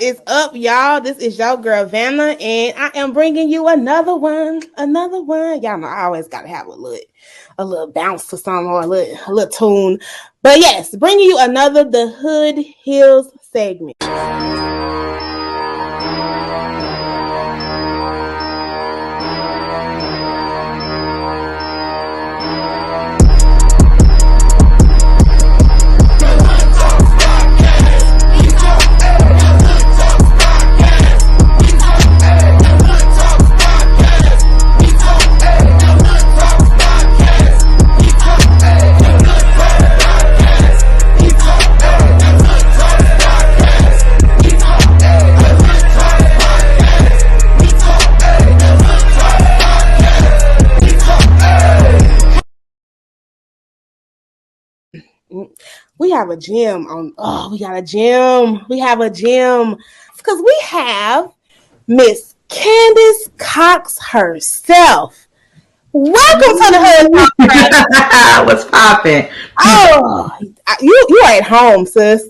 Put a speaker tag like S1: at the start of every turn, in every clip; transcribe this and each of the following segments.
S1: is up, y'all? This is your girl Vanna, and I am bringing you another one. Y'all know I always gotta have a little bounce to something or a little tune. But yes, bringing you another The Hood Heals segment. We have a gym we have a gym because we have Miss Candace Cox herself. Welcome to the Hood.
S2: What's popping?
S1: Oh, you are at home, sis.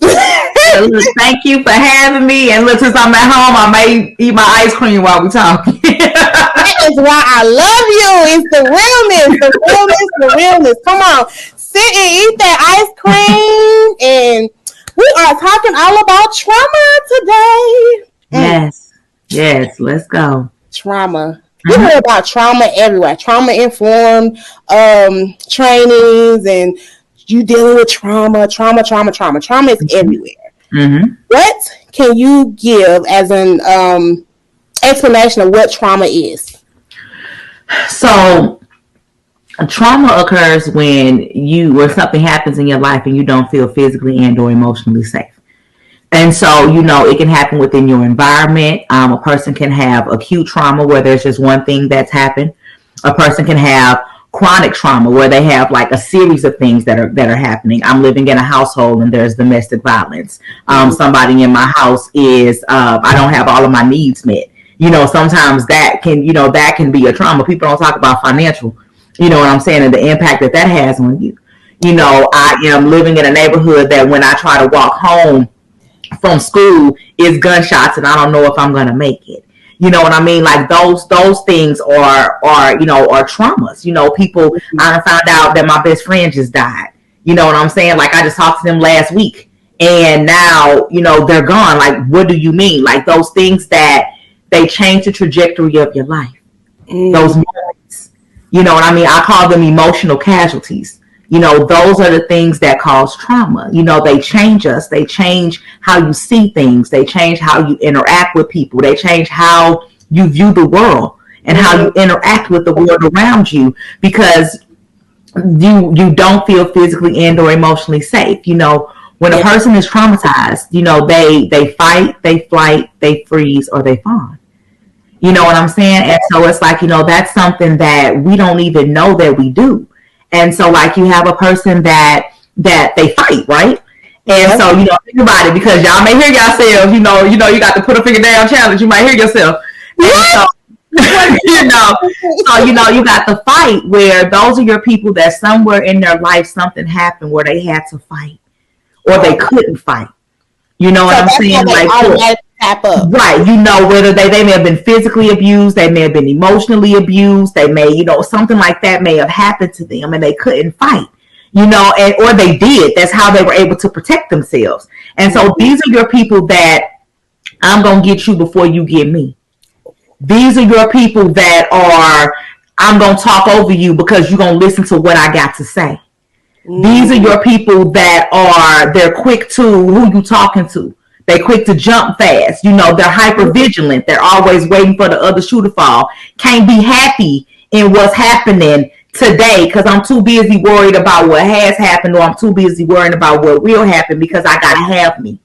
S2: Thank you for having me. And look, since I'm at home, I may eat my ice cream while we talking.
S1: That is why I love you. It's the realness. Come on. Sit and eat that ice cream, and we are talking all about trauma today.
S2: Yes, let's go.
S1: Trauma. You hear about trauma everywhere. Trauma-informed trainings, and you dealing with trauma. Trauma is everywhere.
S2: Mm-hmm.
S1: What can you give as an explanation of what trauma is?
S2: So, trauma occurs when something happens in your life and you don't feel physically and or emotionally safe. And so, it can happen within your environment. A person can have acute trauma where there's just one thing that's happened. A person can have chronic trauma where they have like a series of things that are happening. I'm living in a household and there's domestic violence. Somebody in my house is, I don't have all of my needs met. Sometimes that can be a trauma. People don't talk about financial. You know what I'm saying? And the impact that has on you. I am living in a neighborhood that when I try to walk home from school is gunshots and I don't know if I'm going to make it. You know what I mean? Like those things are traumas. People, I found out that my best friend just died. You know what I'm saying? Like I just talked to them last week and now, they're gone. Like, what do you mean? Like those things that they change the trajectory of your life. Those moments. You know what I mean? I call them emotional casualties. Those are the things that cause trauma. They change us. They change how you see things. They change how you interact with people. They change how you view the world and how you interact with the world around you because you don't feel physically and or emotionally safe. When a person is traumatized, they fight, they flight, they freeze, or they fawn. You know what I'm saying? And so it's like, that's something that we don't even know that we do. And so like you have a person that they fight, right? And so, think about it because y'all may hear yourselves, you got to put a finger down challenge. You might hear yourself. And so, you got the fight where those are your people that somewhere in their life, something happened where they had to fight or they couldn't fight. You know what I'm saying? Like, tap up. Right. Whether they may have been physically abused, they may have been emotionally abused, they may, something like that may have happened to them and they couldn't fight, or they did. That's how they were able to protect themselves. And so these are your people that I'm going to get you before you get me. These are your people that are, I'm going to talk over you because you're going to listen to what I got to say. These are your people that they're quick to who you talking to. They quick to jump fast. They're hyper vigilant. They're always waiting for the other shoe to fall. Can't be happy in what's happening today because I'm too busy worried about what has happened or I'm too busy worrying about what will happen because I got to have me.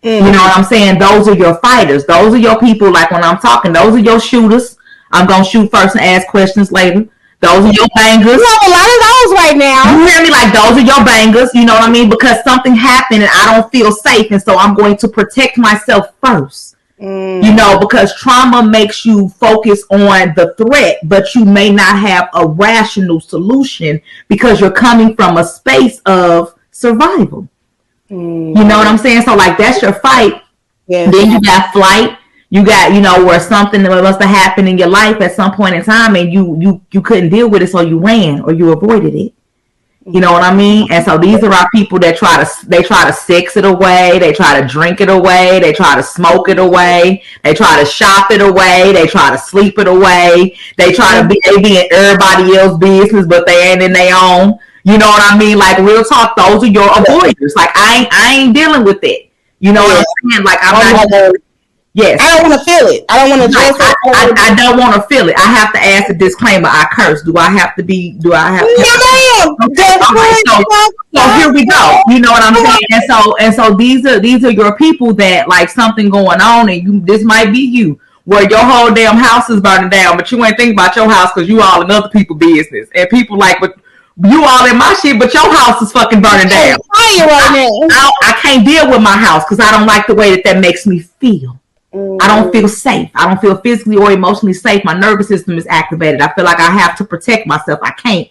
S2: You know what I'm saying? Those are your fighters. Those are your people. Like when I'm talking, those are your shooters. I'm going to shoot first and ask questions later. Those are your bangers.
S1: You have a lot of those right now.
S2: You hear me? Like those are your bangers. You know what I mean? Because something happened and I don't feel safe. And so I'm going to protect myself first. Because trauma makes you focus on the threat, but you may not have a rational solution because you're coming from a space of survival. You know what I'm saying? So like that's your fight.
S1: Yes.
S2: Then you got flight. You got, where something that must have happened in your life at some point in time, and you couldn't deal with it, so you ran or you avoided it. You know what I mean? And so these are our people that try to sex it away, they try to drink it away, they try to smoke it away, they try to shop it away, they try to sleep it away, they be in everybody else's business, but they ain't in their own. You know what I mean? Like, real talk, those are your avoiders. Like, I ain't dealing with it. You know what I'm saying? Like, I'm not. Yes.
S1: I don't want to feel it. I don't want to dress it.
S2: I don't want to feel it. I have to ask a disclaimer. I curse. Do I have to?
S1: No, ma'am.
S2: So here we go. You know what I'm saying? And so these are your people that, like, something going on, and this might be you, where your whole damn house is burning down, but you ain't thinking about your house because you all in other people's business, and people like, but you all in my shit, but your house is fucking burning down. I can't deal with my house because I don't like the way that makes me feel. I don't feel safe. I don't feel physically or emotionally safe. My nervous system is activated. I feel like I have to protect myself. I can't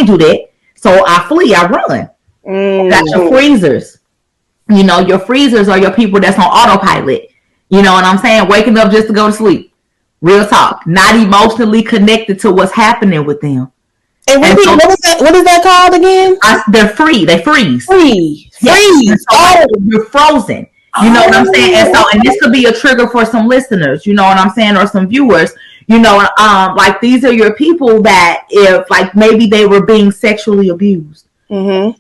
S2: do that. So I flee. I run. That's your freezers. Your freezers are your people that's on autopilot. You know what I'm saying? Waking up just to go to sleep. Real talk. Not emotionally connected to what's happening with them.
S1: And what is that called again?
S2: They're free. They freeze.
S1: Freeze.
S2: So you're frozen. You know what I'm saying? And this could be a trigger for some listeners, you know what I'm saying, or some viewers, like, these are your people that, if, like, maybe they were being sexually abused, and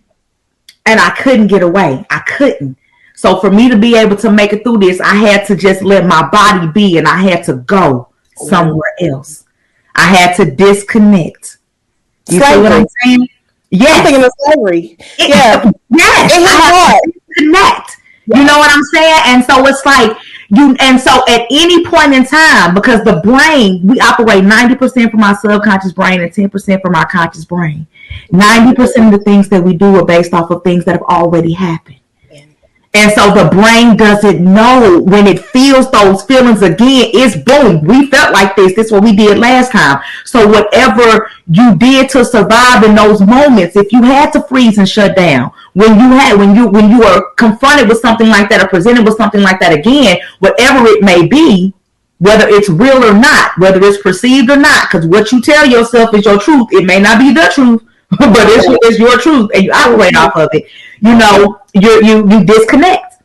S2: I couldn't get away. I couldn't. So for me to be able to make it through this, I had to just let my body be, and I had to go somewhere else. I had to disconnect. You see what I'm saying? Yes.
S1: I'm thinking of slavery.
S2: Yes. I had to disconnect. You know what I'm saying? And so it's like so at any point in time, because the brain, we operate 90% from our subconscious brain and 10% from our conscious brain. 90% of the things that we do are based off of things that have already happened. And so the brain doesn't know when it feels those feelings again. It's boom. We felt like this. This is what we did last time. So whatever you did to survive in those moments, if you had to freeze and shut down, when you are confronted with something like that or presented with something like that again, whatever it may be, whether it's real or not, whether it's perceived or not, because what you tell yourself is your truth. It may not be the truth, but it's your truth, and you operate off of it. You disconnect.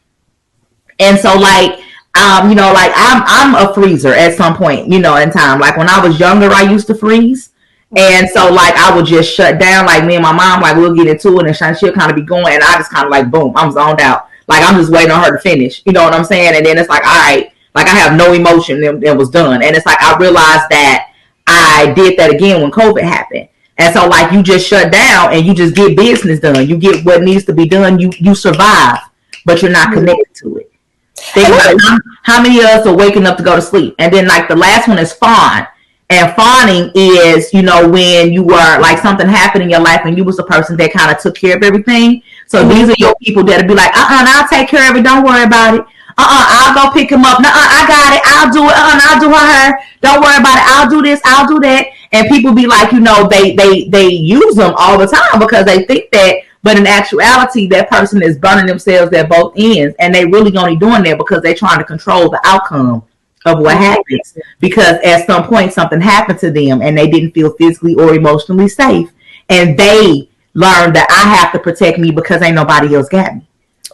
S2: And so, like, like, I'm a freezer at some point, in time. Like, when I was younger, I used to freeze. And so, like, I would just shut down. Like, me and my mom, like, we'll get into it, and she'll kind of be going, and I just kind of, like, boom, I'm zoned out. Like, I'm just waiting on her to finish. You know what I'm saying? And then it's like, all right, like, I have no emotion. It was done. And it's like, I realized that I did that again when COVID happened. And so, like, you just shut down and you just get business done. You get what needs to be done. You survive, but you're not connected to it. Think about how many of us are waking up to go to sleep. And then, like, the last one is fawn. And fawning is, when you were, like, something happened in your life and you was the person that kind of took care of everything. So these are your people that'll be like, I'll take care of it. Don't worry about it. I'll go pick him up. I got it. I'll do it. I'll do her. Don't worry about it. I'll do this. I'll do that. And people be like, they use them all the time because they think that, but in actuality, that person is burning themselves at both ends, and they really only doing that because they're trying to control the outcome of what happens. Because at some point, something happened to them, and they didn't feel physically or emotionally safe, and they learned that I have to protect me because ain't nobody else got me.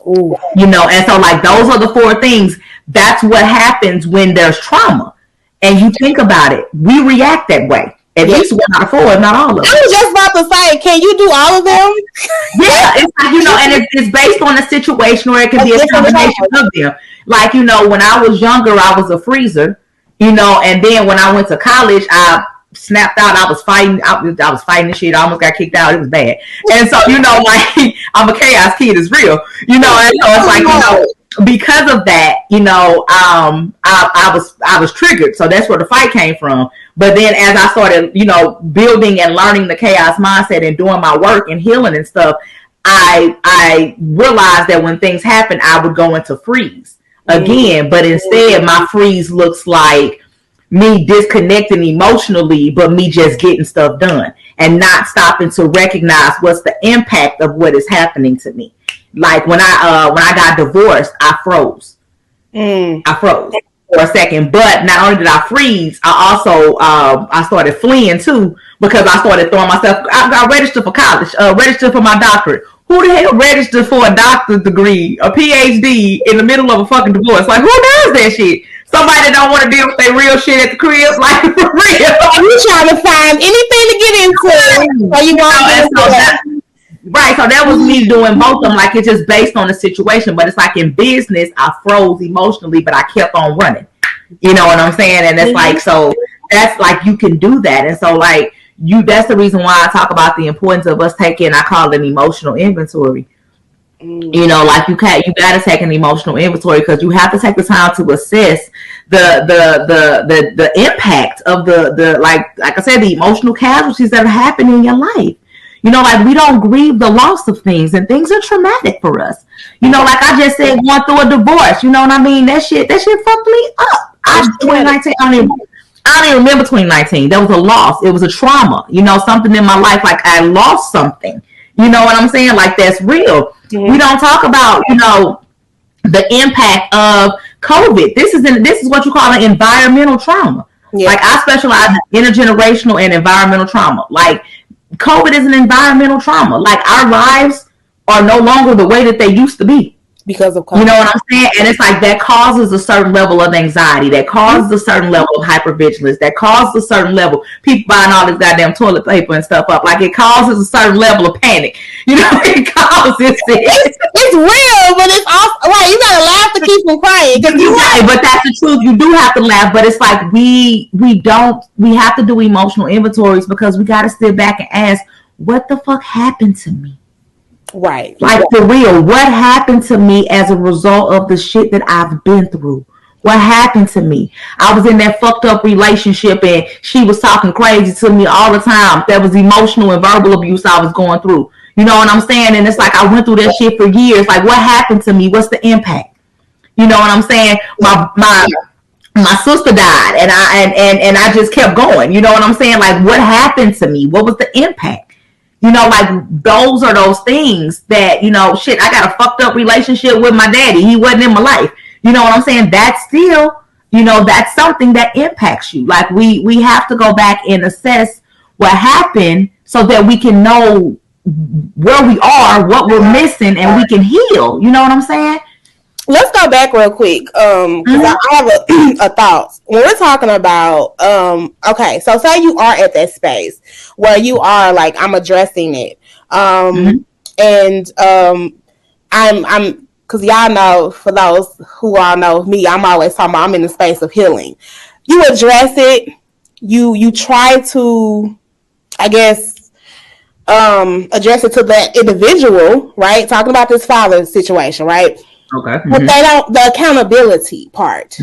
S1: Ooh.
S2: And so, like, those are the four things. That's what happens when there's trauma. And you think about it, we react that way. At least 1 out of 4, if not all of them.
S1: I was just about to say, can you do all of them?
S2: Yeah, it's like, and it's based on a situation, or it can be a combination of them. Like, when I was younger, I was a freezer, and then when I went to college, I snapped out. I was fighting. I was fighting this shit. I almost got kicked out. It was bad. And so, like, I'm a chaos kid. It's real, and so it's like, because of that, I was triggered. So that's where the fight came from. But then as I started, building and learning the chaos mindset and doing my work and healing and stuff, I realized that when things happen, I would go into freeze again. But instead, my freeze looks like me disconnecting emotionally, but me just getting stuff done and not stopping to recognize what's the impact of what is happening to me. Like when I got divorced, I froze. I froze for a second. But not only did I freeze, I also I started fleeing too, because I started throwing myself. I registered for college, registered for my doctorate. Who the hell registered for a doctor's degree, a PhD, in the middle of a fucking divorce? Like, who does that shit? Somebody that don't want to deal with their real shit at the crib, like, for real.
S1: You trying to find anything to get into? So you
S2: right, so that was me doing both of them. Like, it's just based on the situation. But it's like in business, I froze emotionally, but I kept on running. You know what I'm saying? And it's like, so that's like, you can do that. And so, like, that's the reason why I talk about the importance of us taking, I call it an emotional inventory. You know, like, you got to take an emotional inventory, because you have to take the time to assess the impact of the like I said, the emotional casualties that are happening in your life. You know, like, we don't grieve the loss of things, and things are traumatic for us. You know, like I just said, going through a divorce. You know what I mean? That shit fucked me up. 2019. I don't even remember 2019. That was a loss. It was a trauma. You know, something in my life, like, I lost something. You know what I'm saying? Like, that's real. We don't talk about, you know, the impact of COVID. This is what you call an environmental trauma. Like, I specialize in intergenerational and environmental trauma. Like, COVID is an environmental trauma. Like, our lives are no longer the way that they used to be.
S1: Because of COVID.
S2: You know what I'm saying? And it's like, that causes a certain level of anxiety, that causes a certain level of hypervigilance, that causes a certain level, people buying all this goddamn toilet paper and stuff up. Like, it causes a certain level of panic. You know, it causes it.
S1: It's real, but it's also, right, you gotta laugh to keep from crying.
S2: Right, but that's the truth. You do have to laugh, but it's like, we have to do emotional inventories, because we got to sit back and ask, what the fuck happened to me?
S1: Right.
S2: Like, for real, what happened to me as a result of the shit that I've been through? What happened to me? I was in that fucked up relationship, and she was talking crazy to me all the time. That was emotional and verbal abuse I was going through. You know what I'm saying? And it's like, I went through that shit for years. Like, what happened to me? What's the impact? You know what I'm saying? My sister died, and I just kept going. You know what I'm saying? Like, what happened to me? What was the impact? You know, like, those are those things that, you know, shit, I got a fucked up relationship with my daddy. He wasn't in my life. You know what I'm saying? That's still, you know, that's something that impacts you. Like, we have to go back and assess what happened, so that we can know where we are, what we're missing, and we can heal. You know what I'm saying?
S1: Let's go back real quick, because I have a thought. When we're talking about, okay, so say you are at that space where you are like, I'm addressing it, and I'm because y'all know, for those who all know me, I'm always talking about I'm in the space of healing. You address it, you try to, I guess, address it to that individual, right? Talking about this father situation, right?
S2: Okay.
S1: But they don't, the accountability part.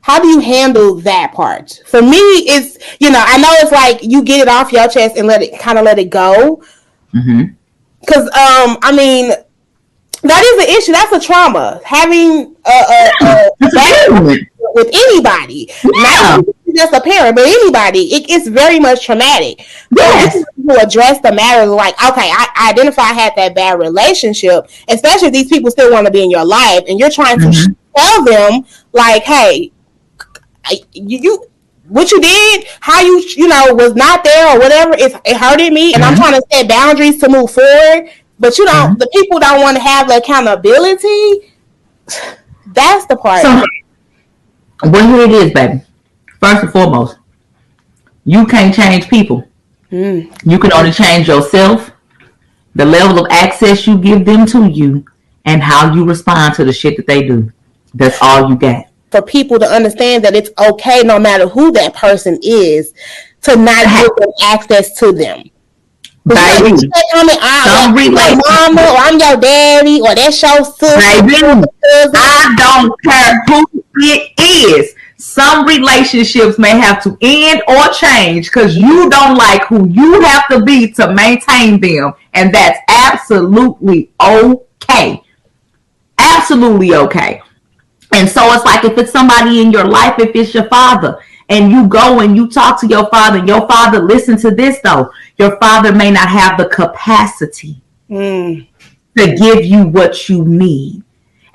S1: How do you handle that part? For me, it's, you know, I know it's like you get it off your chest and let it go. Because, I mean, that is an issue. That's a trauma. Having a with anybody, not just a parent, but anybody, it's very much traumatic. Yes. To address the matter, like, okay, I identify I had that bad relationship, especially if these people still want to be in your life, and you're trying to tell them, like, hey, you what you did, how you know, was not there or whatever, it hurted me, and I'm trying to set boundaries to move forward. But you don't, the people don't want to have the accountability. That's the part.
S2: So, well, here it is, baby. First and foremost, you can't change people. You can only change yourself, the level of access you give them to you, and how you respond to the shit that they do. That's all you got.
S1: For people to understand that it's okay, no matter who that person is, to not give them access to them.
S2: Baby,
S1: I'm your mama, or I'm your daddy, or that's your sister.
S2: Baby, I don't care who it is. Some relationships may have to end or change because you don't like who you have to be to maintain them, and that's absolutely okay. Absolutely okay. And so it's like, if it's somebody in your life, if it's your father, and you go and you talk to your father, and your father, listen to this though, your father may not have the capacity to give you what you need.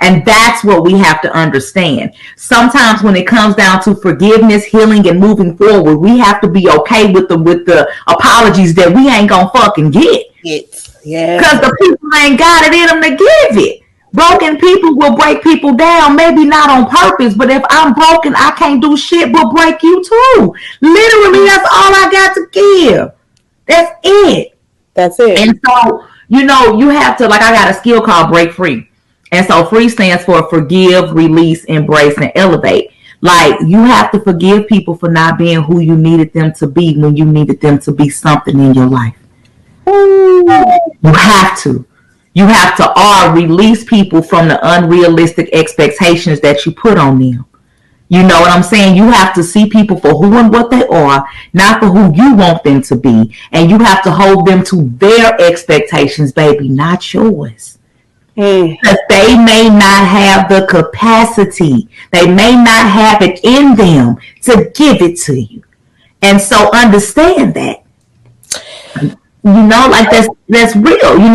S2: And that's what we have to understand. Sometimes when it comes down to forgiveness, healing, and moving forward, we have to be okay with the apologies that we ain't gonna fucking get.
S1: Yeah.
S2: Because the people ain't got it in them to give it. Broken people will break people down, maybe not on purpose, but if I'm broken, I can't do shit but break you too. Literally, that's all I got to give. That's it.
S1: That's it.
S2: And so, you have to, like, I got a skill called break free. And so free stands for forgive, release, embrace, and elevate. Like, you have to forgive people for not being who you needed them to be when you needed them to be something in your life. You have to. You have to release people from the unrealistic expectations that you put on them. You know what I'm saying? You have to see people for who and what they are, not for who you want them to be. And you have to hold them to their expectations, baby, not yours. Because they may not have the capacity. They may not have it in them to give it to you. And so understand that. Like that's real. You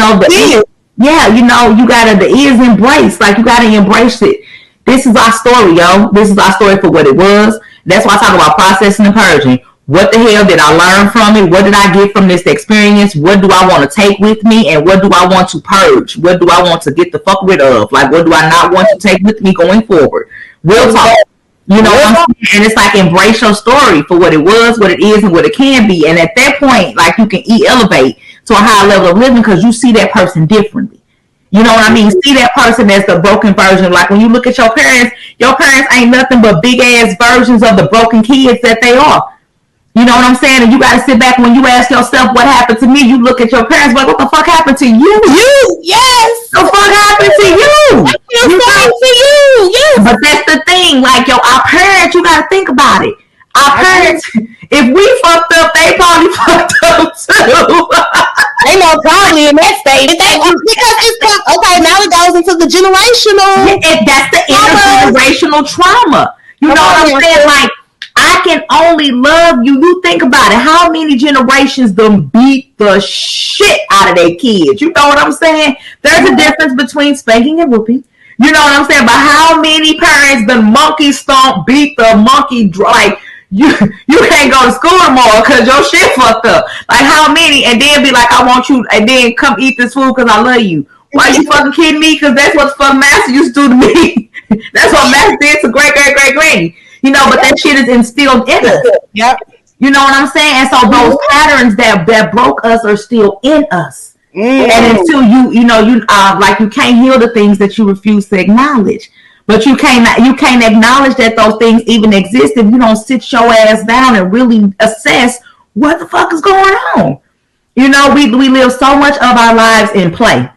S2: gotta, the is embrace. Like, you gotta embrace it. This is our story, yo. This is our story for what it was. That's why I talk about processing and purging. What the hell did I learn from it? What did I get from this experience? What do I want to take with me? And what do I want to purge? What do I want to get the fuck rid of? Like, what do I not want to take with me going forward? Real talk. You know what I'm saying? And it's like, embrace your story for what it was, what it is, and what it can be. And at that point, like, you can elevate to a higher level of living because you see that person differently. You know what I mean? See that person as the broken version. Like, when you look at your parents ain't nothing but big ass versions of the broken kids that they are. You know what I'm saying? And you got to sit back when you ask yourself what happened to me. You look at your parents like, what the fuck happened to you?
S1: Yes.
S2: The fuck happened to you? Yes. But that's the thing. Like, our parents, you got to think about it. Our parents, if we fucked up, they probably fucked up too.
S1: They know probably in that state. Because it's okay, now it goes into the generational.
S2: That's the intergenerational trauma. You know what I'm saying? Like, I can only love you. You think about it. How many generations them beat the shit out of their kids? You know what I'm saying? There's a difference between spanking and whooping. You know what I'm saying? But how many parents the monkey stomp beat the monkey like, you can't go to school tomorrow because your shit fucked up. Like, how many? And then be like, I want you, and then come eat this food because I love you. Why you fucking kidding me? Because that's what the fuck Master used to do to me. That's what Master did to great granny. But that shit is instilled in us.
S1: Yep.
S2: You know what I'm saying? And so those patterns that broke us are still in us. And until you can't heal the things that you refuse to acknowledge. But you can't acknowledge that those things even exist if you don't sit your ass down and really assess what the fuck is going on. We live so much of our lives in play.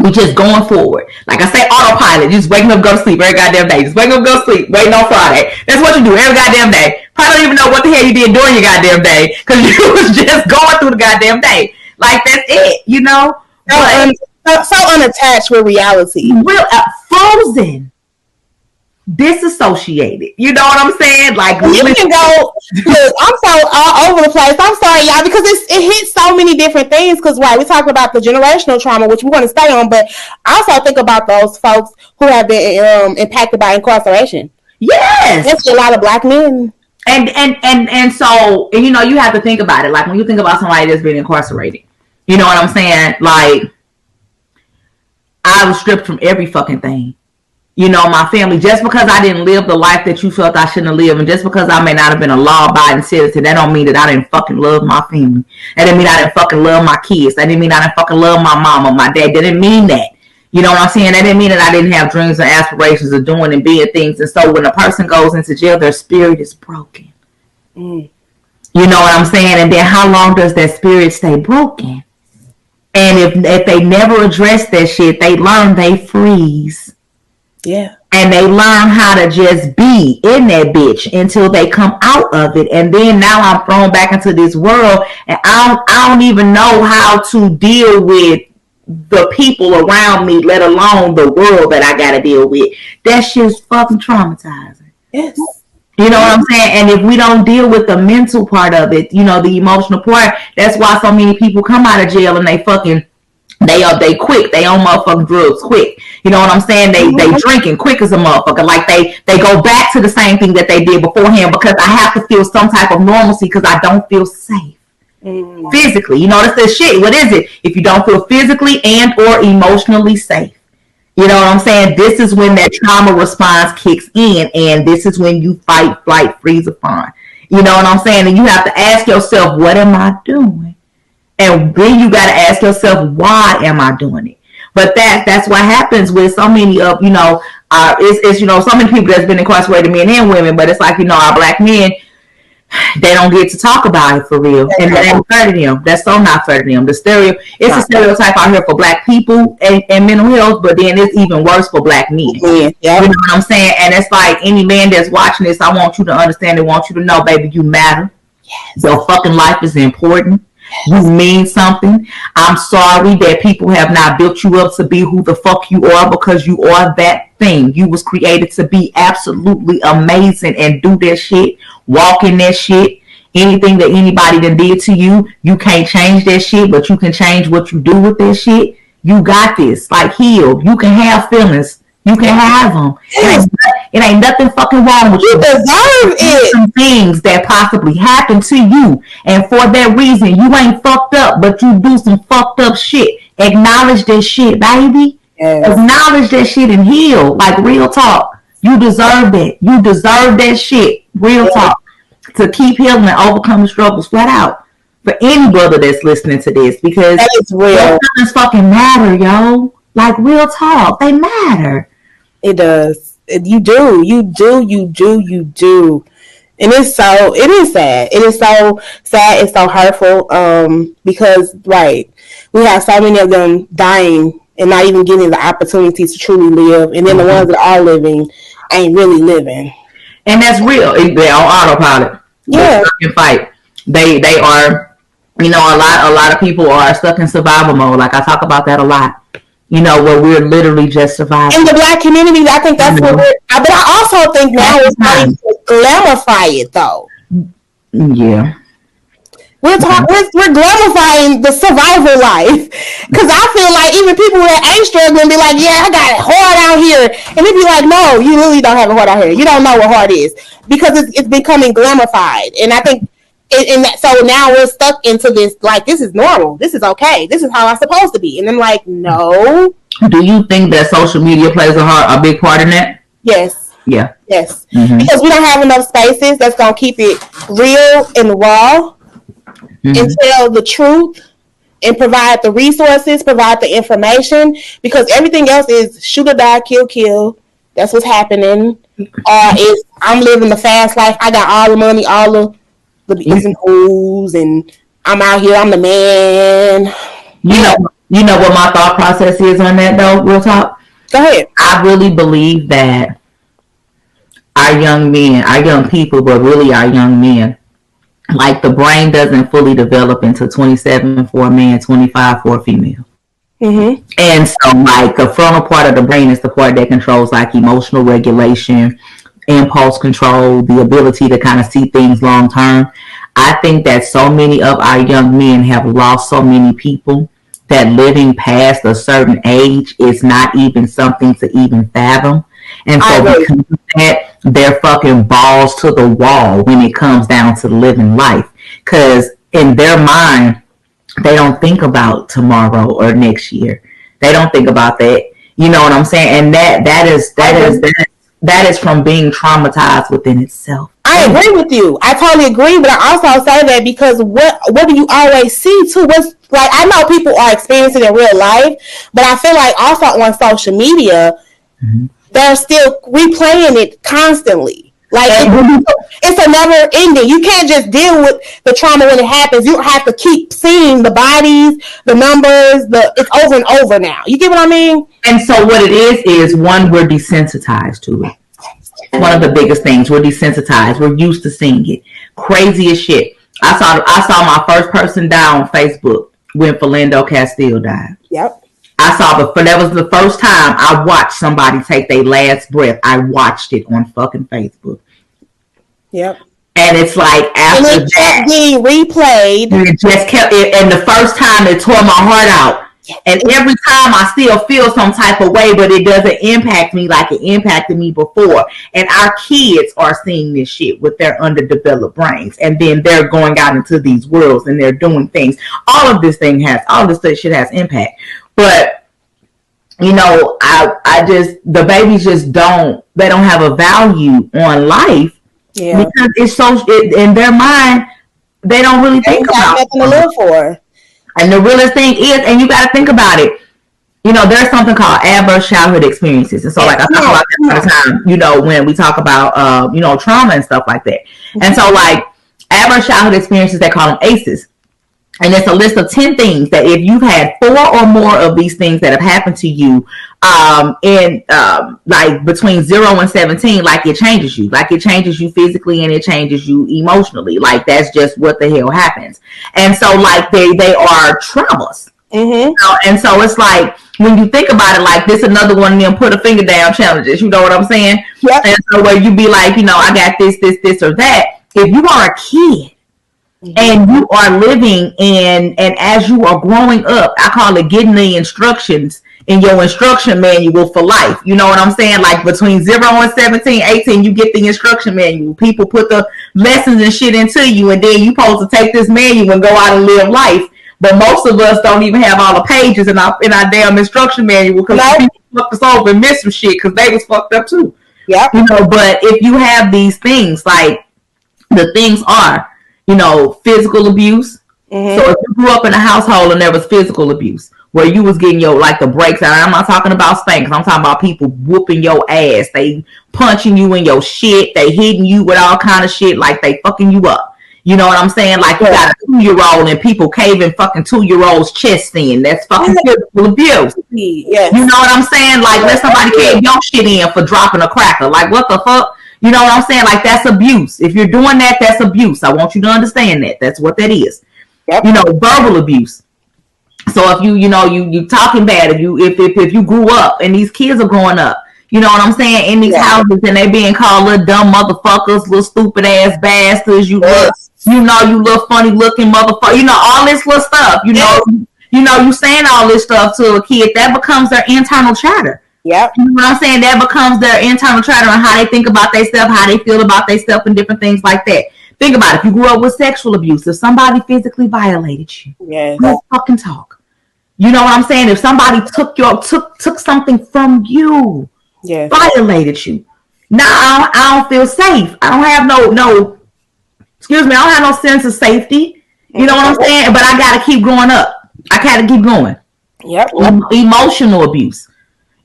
S2: We just going forward. Like I say, autopilot. Just waking up, go to sleep every goddamn day. Just waking up, go to sleep, waiting on Friday. That's what you do every goddamn day. Probably don't even know what the hell you did during your goddamn day because you was just going through the goddamn day. Like, that's it,
S1: So unattached with reality.
S2: Frozen. Disassociated. You know what I'm saying? Like,
S1: you can go. Look, I'm so all over the place. I'm sorry, y'all, because it hits so many different things. Because we talk about the generational trauma, which we want to stay on, but I also think about those folks who have been impacted by incarceration.
S2: Yes,
S1: that's a lot of Black men.
S2: And so you have to think about it. Like, when you think about somebody that's been incarcerated, you know what I'm saying? Like, I was stripped from every fucking thing. My family, just because I didn't live the life that you felt I shouldn't have lived, and just because I may not have been a law-abiding citizen, that don't mean that I didn't fucking love my family. That didn't mean I didn't fucking love my kids. That didn't mean I didn't fucking love my mama, my dad. That didn't mean that. You know what I'm saying? That didn't mean that I didn't have dreams and aspirations of doing and being things. And so when a person goes into jail, their spirit is broken. You know what I'm saying? And then how long does that spirit stay broken? And if they never address that shit, they learn they freeze.
S1: Yeah.
S2: And they learn how to just be in that bitch until they come out of it. And then now I'm thrown back into this world, and I don't even know how to deal with the people around me, let alone the world that I got to deal with. That shit's fucking traumatizing.
S1: Yes.
S2: You know what I'm saying? And if we don't deal with the mental part of it, the emotional part, that's why so many people come out of jail and they fucking They quick. They on motherfucking drugs quick. You know what I'm saying? They drinking quick as a motherfucker. Like they go back to the same thing that they did beforehand because I have to feel some type of normalcy because I don't feel safe physically. You know, that's the shit. What is it? If you don't feel physically and or emotionally safe. You know what I'm saying? This is when that trauma response kicks in, and this is when you fight, flight, freeze, or fawn. You know what I'm saying? And you have to ask yourself, what am I doing? And then you got to ask yourself, why am I doing it? But that's what happens with so many of, it's so many people that's been incarcerated, men and women, but it's like, our black men, they don't get to talk about it for real. And that ain't fair to them. That's so not fair to them. It's a stereotype out here for black people and mental health, but then it's even worse for black men. Yeah. You know what I'm saying? And it's like any man that's watching this, I want you to understand and want you to know, baby, you matter. Yes. Your fucking life is important. You mean something. I'm sorry that people have not built you up to be who the fuck you are because you are that thing. You was created to be absolutely amazing and do that shit, walk in that shit. Anything that anybody done did to you, you can't change that shit, but you can change what you do with that shit. You got this. Like, heal. You can have feelings. You can have them. It ain't nothing fucking wrong with you. You deserve it. Some things that possibly happen to you, and for that reason, you ain't fucked up, but you do some fucked up shit. Acknowledge that shit, baby. Yes. Acknowledge that shit and heal. Like, real talk. You deserve that. You deserve that shit. Real talk. To keep healing and overcome the struggles flat out. For any brother that's listening to this, because that is real. Feelings fucking matter, yo. Like, real talk. They matter.
S1: It does. You do. And it is sad. It is so sad. It's so hurtful. Because, right, we have so many of them dying and not even getting the opportunity to truly live. And then the ones that are living ain't really living.
S2: And that's real. They're on autopilot. Yeah. They're fight. They are, a lot of people are stuck in survival mode. Like, I talk about that a lot. Where we're literally just surviving. In
S1: the black community, I think that's what we're... But I also think now it's time to glamify it, though.
S2: Yeah.
S1: We're glamifying the survival life. Because I feel like even people that ain't struggling be like, yeah, I got it hard out here. And they be like, no, you really don't have it hard out here. You don't know what hard is. Because it's becoming glamified. And I think... so now we're stuck into this, like, this is normal. This is okay. This is how I'm supposed to be. And I'm like, no.
S2: Do you think that social media plays a big part in that?
S1: Yes.
S2: Yeah.
S1: Yes. Mm-hmm. Because we don't have enough spaces that's going to keep it real and raw and tell the truth and provide the resources, provide the information, because everything else is shoot or die, kill. That's what's happening. Is I'm living the fast life. I got all the money, all the B's and O's, and I'm out here, I'm the man.
S2: You know what my thought process is on that, though, real talk?
S1: Go ahead.
S2: I really believe that our young men, our young people, but really our young men, like, the brain doesn't fully develop until 27 for a man, 25 for a female. Mm-hmm. And so, like, the frontal part of the brain is the part that controls, like, emotional regulation, impulse control, the ability to kind of see things long term. I think that so many of our young men have lost so many people that living past a certain age is not even something to even fathom. And so because of that, they're fucking balls to the wall when it comes down to living life. Because in their mind, they don't think about tomorrow or next year. They don't think about that. You know what I'm saying? And that is from being traumatized within itself.
S1: I agree with you. I totally agree, but I also say that because what do you always see too? What's like, I know people are experiencing it in real life, but I feel like also on social media, they're still replaying it constantly. Like, it's a never ending. You can't just deal with the trauma when it happens. You have to keep seeing the bodies, the numbers, it's over and over now. You get what I mean?
S2: And so what it is one, we're desensitized to it. One of the biggest things, we're desensitized. We're used to seeing it. Crazy as shit. I saw my first person die on Facebook when Founder of KHAOS died.
S1: Yep.
S2: That was the first time I watched somebody take their last breath. I watched it on fucking Facebook.
S1: Yep.
S2: And it's like after
S1: and it kept getting replayed.
S2: And it just kept. And the first time it tore my heart out. And every time I still feel some type of way, but it doesn't impact me like it impacted me before. And our kids are seeing this shit with their underdeveloped brains. And then they're going out into these worlds and they're doing things. All of this shit has impact. But, you know, the babies just don't have a value on life. Yeah. Because it's in their mind, they don't really think about
S1: nothing to live for.
S2: And the realest thing is, and you got to think about it, you know, there's something called adverse childhood experiences. And so, like, I talk about that all the time, you know, when we talk about, you know, trauma and stuff like that. Mm-hmm. And so, like, adverse childhood experiences, they call them ACEs. And it's a list of 10 things that if you've had 4 or more of these things that have happened to you like between 0 and 17, like it changes you. Like it changes you physically and it changes you emotionally. Like that's just what the hell happens. And so like they are traumas. Mm-hmm. You know? And so it's like when you think about it, like this another one of them put a finger down challenges. You know what I'm saying? Yep. And so where you be like, you know, I got this or that. If you are a kid, and you are living and as you are growing up, I call it getting the instructions in your instruction manual for life. You know what I'm saying? Like between 0 and 17, 18, you get the instruction manual. People put the lessons and shit into you, and then you supposed to take this manual and go out and live life. But most of us don't even have all the pages in our damn instruction manual because people fucked us over and missed some shit because they was fucked up too. Yeah. You know, but if you have these things, like the things are, you know, physical abuse. Mm-hmm. So if you grew up in a household and there was physical abuse where you was getting your, like the breaks out, I'm not talking about spanks, I'm talking about people whooping your ass. They punching you in your shit. They hitting you with all kind of shit, like they fucking you up. You know what I'm saying? Like you got a 2-year-old and people caving fucking 2-year-olds' chest in. That's fucking physical abuse. Yes. You know what I'm saying? Like let somebody cave your shit in for dropping a cracker. Like what the fuck? You know what I'm saying? Like that's abuse. If you're doing that, that's abuse. I want you to understand that. That's what that is. Yep. You know, verbal abuse. So if you talking bad, if you grew up and these kids are growing up, you know what I'm saying, in these houses and they being called little dumb motherfuckers, little stupid ass bastards, you little funny looking motherfucker, you know, all this little stuff, you know, you saying all this stuff to a kid, that becomes their internal chatter. Yep. You know what I'm saying? That becomes their internal chatter on how they think about themselves, how they feel about themselves, and different things like that. Think about it. If you grew up with sexual abuse, if somebody physically violated you, let's fucking talk. You know what I'm saying? If somebody took something from you, violated you, now I don't feel safe. I don't have no excuse me, I don't have no sense of safety. You know what I'm saying? But I gotta keep growing up. I gotta keep going. Yep. Emotional abuse.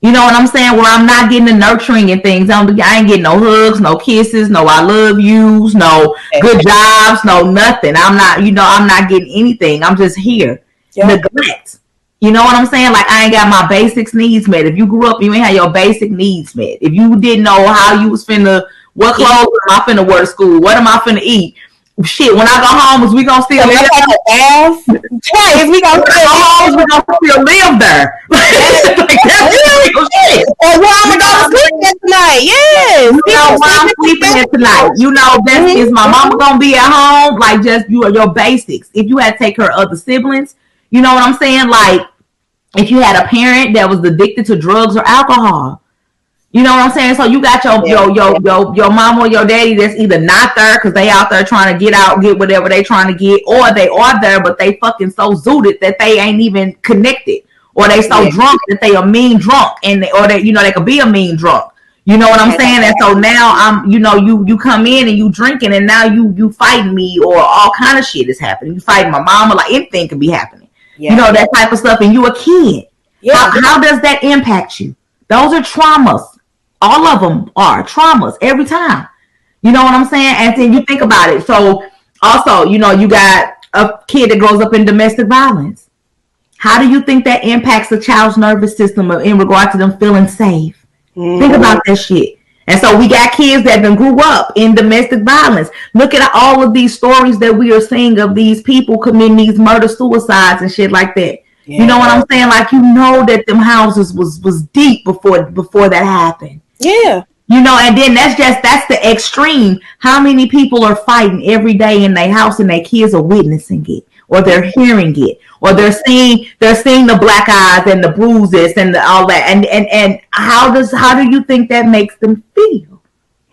S2: You know what I'm saying? Where I'm not getting the nurturing and things. I ain't getting no hugs, no kisses, no I love yous, no good jobs, no nothing. I'm not getting anything. I'm just here. Yep. Neglect. You know what I'm saying? Like I ain't got my basic needs met. If you grew up, you ain't had your basic needs met. If you didn't know how you was what clothes am I finna wear to school? What am I finna eat? Shit, when I go home, is we gonna still live there? Is we gonna still go home? We gonna still live there? Like that's real shit. Or where I'm gonna sleep at tonight? Yes. You know where I'm sleeping at tonight. You know, is my mama gonna be at home? Like just your basics. If you had to take care of other siblings, you know what I'm saying? Like if you had a parent that was addicted to drugs or alcohol. You know what I'm saying? So you got your mom or your daddy that's either not there because they out there trying to get whatever they trying to get, or they are there but they fucking so zooted that they ain't even connected, or they so drunk that they a mean drunk, or they could be a mean drunk. You know what I'm saying? And so now you come in and you drinking, and now you fighting me, or all kind of shit is happening. You fighting my mama, like anything could be happening. Yeah. You know, that type of stuff, and you a kid. Yeah. How does that impact you? Those are traumas. All of them are traumas every time. You know what I'm saying? And then you think about it. So also, you know, you got a kid that grows up in domestic violence. How do you think that impacts the child's nervous system in regard to them feeling safe? Mm-hmm. Think about that shit. And so we got kids that grew up in domestic violence. Look at all of these stories that we are seeing of these people committing these murder suicides and shit like that. Yeah. You know what I'm saying? Like, you know that them houses was deep before that happened. Yeah. You know, and then that's the extreme. How many people are fighting every day in their house and their kids are witnessing it? or they're hearing it, or they're seeing the black eyes and the bruises and all that. And how do you think that makes them feel?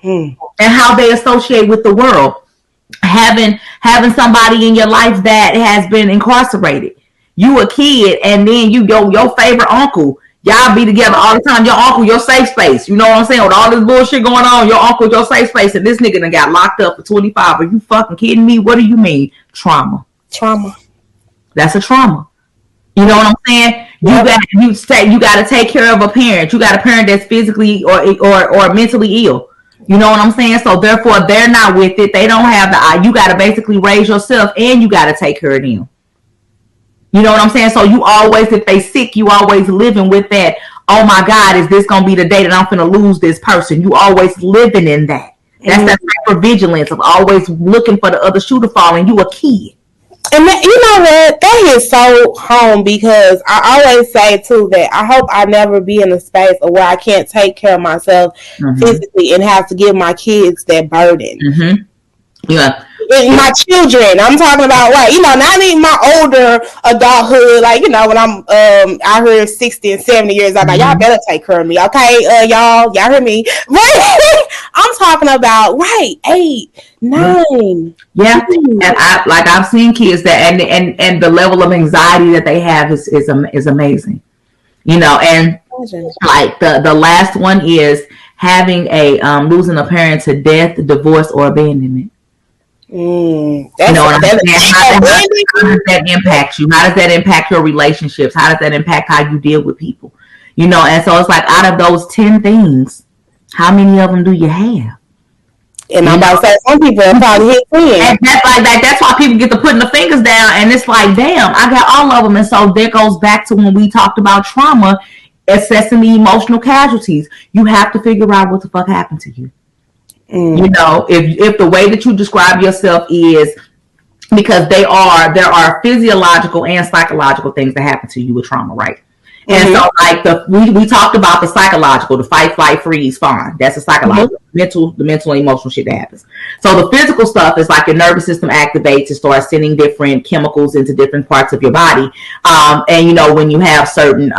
S2: And how they associate with the world. Having somebody in your life that has been incarcerated. You a kid, and then your favorite uncle. Y'all be together all the time. Your uncle, your safe space. You know what I'm saying? With all this bullshit going on, your uncle, your safe space, and this nigga done got locked up for 25. Are you fucking kidding me? What do you mean? Trauma. That's a trauma. You know what I'm saying? You got to take care of a parent. You got a parent that's physically or mentally ill. You know what I'm saying? So therefore, they're not with it. They don't have the eye. You got to basically raise yourself, and you got to take care of them. You know what I'm saying? So you always, if they sick, you always living with that. Oh my God, is this gonna be the day that I'm gonna lose this person? You always living in that. That's that hypervigilance of always looking for the other shoe to fall, and you a kid.
S1: And that, you know what? That hits so home, because I always say too that I hope I never be in a space where I can't take care of myself physically and have to give my kids that burden.
S2: Yeah.
S1: My children, I'm talking about, like, you know, not even my older adulthood, like, you know, when I'm out here 60 and 70 years old, like, y'all better take care of me, okay? Y'all hear me? Right? I'm talking about, right, 8, 9.
S2: Yeah. And I've seen kids that, and the level of anxiety that they have is amazing. You know, and like the last one is having losing a parent to death, divorce, or abandonment. You know what I'm saying? How does that impact you? How does that impact your relationships? How does that impact how you deal with people? You know, and so it's like, out of those 10 things, how many of them do you have?
S1: And I'm about to say, some people are probably hit 10.
S2: And that's why people get to putting the fingers down, and it's like, damn, I got all of them. And so that goes back to when we talked about trauma, assessing the emotional casualties. You have to figure out what the fuck happened to you. You know, if the way that you describe yourself is, because there are physiological and psychological things that happen to you with trauma, right? And so, like, we talked about the psychological, the fight, flight, freeze, fawn. That's the psychological, the mental and emotional shit that happens. So the physical stuff is like your nervous system activates and starts sending different chemicals into different parts of your body. And you know, when you have certain,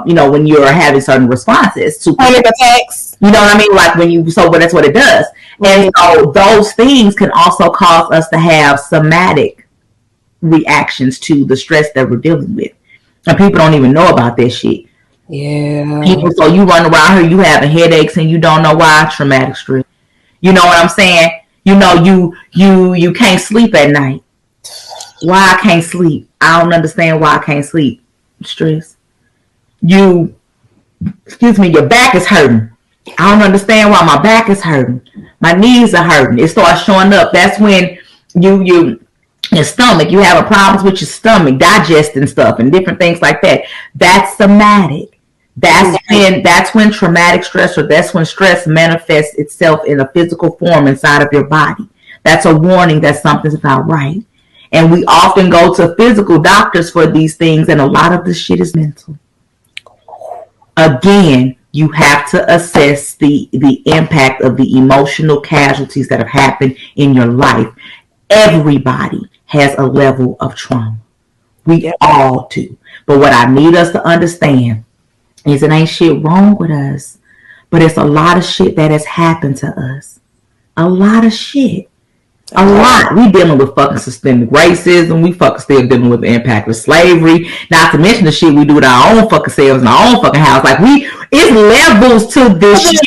S2: when you're having certain responses to
S1: panic attacks.
S2: You know what I mean? Like that's what it does. And so those things can also cause us to have somatic reactions to the stress that we're dealing with. And people don't even know about this shit.
S1: Yeah.
S2: So you run around here, you having headaches, and you don't know why. Traumatic stress. You know what I'm saying? You know, you can't sleep at night. Why I can't sleep? I don't understand why I can't sleep. Stress. Your back is hurting. I don't understand why my back is hurting. My knees are hurting. It starts showing up. That's when your stomach, you have problems with your stomach, digesting stuff and different things like that. That's somatic. That's when traumatic stress, or that's when stress manifests itself in a physical form inside of your body. That's a warning that something's not right. And we often go to physical doctors for these things, and a lot of this shit is mental. Again, you have to assess the impact of the emotional casualties that have happened in your life. Everybody has a level of trauma. We all do. But what I need us to understand is it ain't shit wrong with us, but it's a lot of shit that has happened to us. A lot of shit. A lot. We dealing with fucking systemic racism. We fucking still dealing with the impact of slavery. Not to mention the shit we do with our own fucking selves in our own fucking house. Like, it's levels to this shit.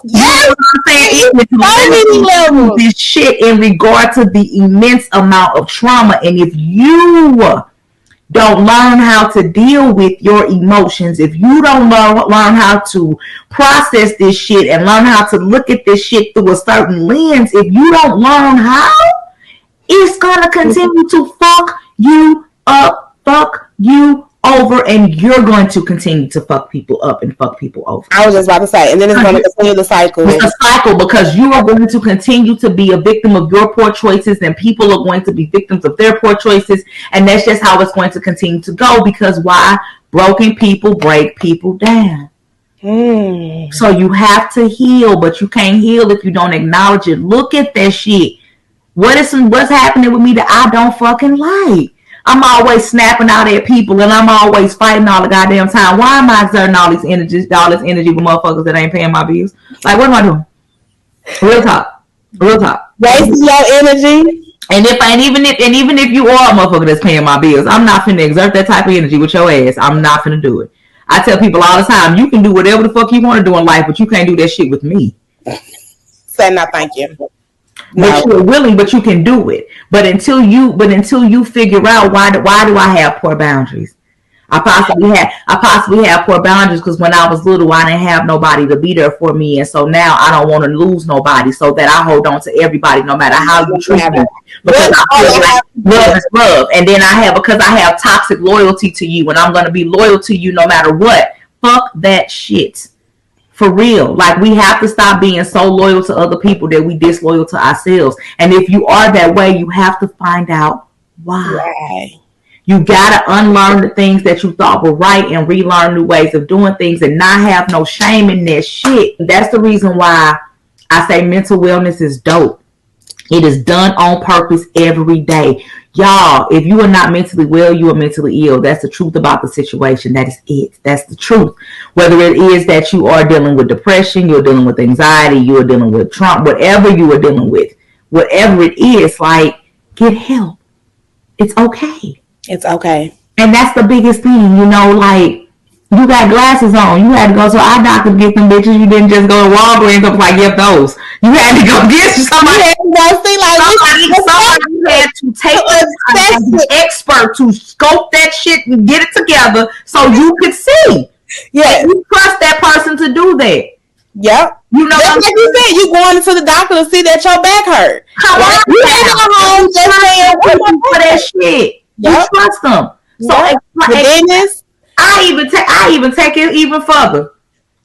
S2: You know what I'm saying? It's levels to this shit in regard to the immense amount of trauma. And if you don't learn how to deal with your emotions, if you don't learn how to process this shit and learn how to look at this shit through a certain lens, if you don't learn how, it's gonna continue to fuck you up, fuck you over, and you're going to continue to fuck people up and fuck people over.
S1: I was just about to say, and then it's going to continue the cycle.
S2: It's a cycle, because you are going to continue to be a victim of your poor choices, and people are going to be victims of their poor choices, and that's just how it's going to continue to go. Because why? Broken people break people down. So you have to heal, but you can't heal if you don't acknowledge it. Look at that shit. What's happening with me that I don't fucking like? I'm always snapping out at people, and I'm always fighting all the goddamn time. Why am I exerting all this energy with motherfuckers that ain't paying my bills? Like, what am I doing? Real talk.
S1: Wasting your energy.
S2: And even if you are a motherfucker that's paying my bills, I'm not finna exert that type of energy with your ass. I'm not finna do it. I tell people all the time, you can do whatever the fuck you want to do in life, but you can't do that shit with me.
S1: Say no, thank you.
S2: No. But you're willing, but you can do it. But until you figure out why do I have poor boundaries? I possibly have poor boundaries because when I was little, I didn't have nobody to be there for me, and so now I don't want to lose nobody, so that I hold on to everybody, no matter how you treat me, because I feel like love is love, and then because I have toxic loyalty to you, and I'm going to be loyal to you no matter what. Fuck that shit. For real. Like, we have to stop being so loyal to other people that we disloyal to ourselves. And if you are that way, you have to find out why. You gotta unlearn the things that you thought were right and relearn new ways of doing things and not have no shame in that shit. That's the reason why I say mental wellness is dope. It is done on purpose every day. Y'all, if you are not mentally well, you are mentally ill. That's the truth about the situation. That is it. That's the truth. Whether it is that you are dealing with depression, you're dealing with anxiety, you're dealing with trauma, whatever you are dealing with, whatever it is, like, get help. It's okay.
S1: It's okay.
S2: And that's the biggest thing, like, you got glasses on. You had to go to eye doctor to get them bitches. You didn't just go to Walgreens and like, get those. You had to go get somebody. Somebody had to take an expert to scope that shit and get it together so you could see. Yeah, you trust that person to do that.
S1: Yep. That's like you said, you going into the doctor to see that your back hurt. You ain't going home just saying
S2: for that shit. Yep. You trust them. So I even take it even further.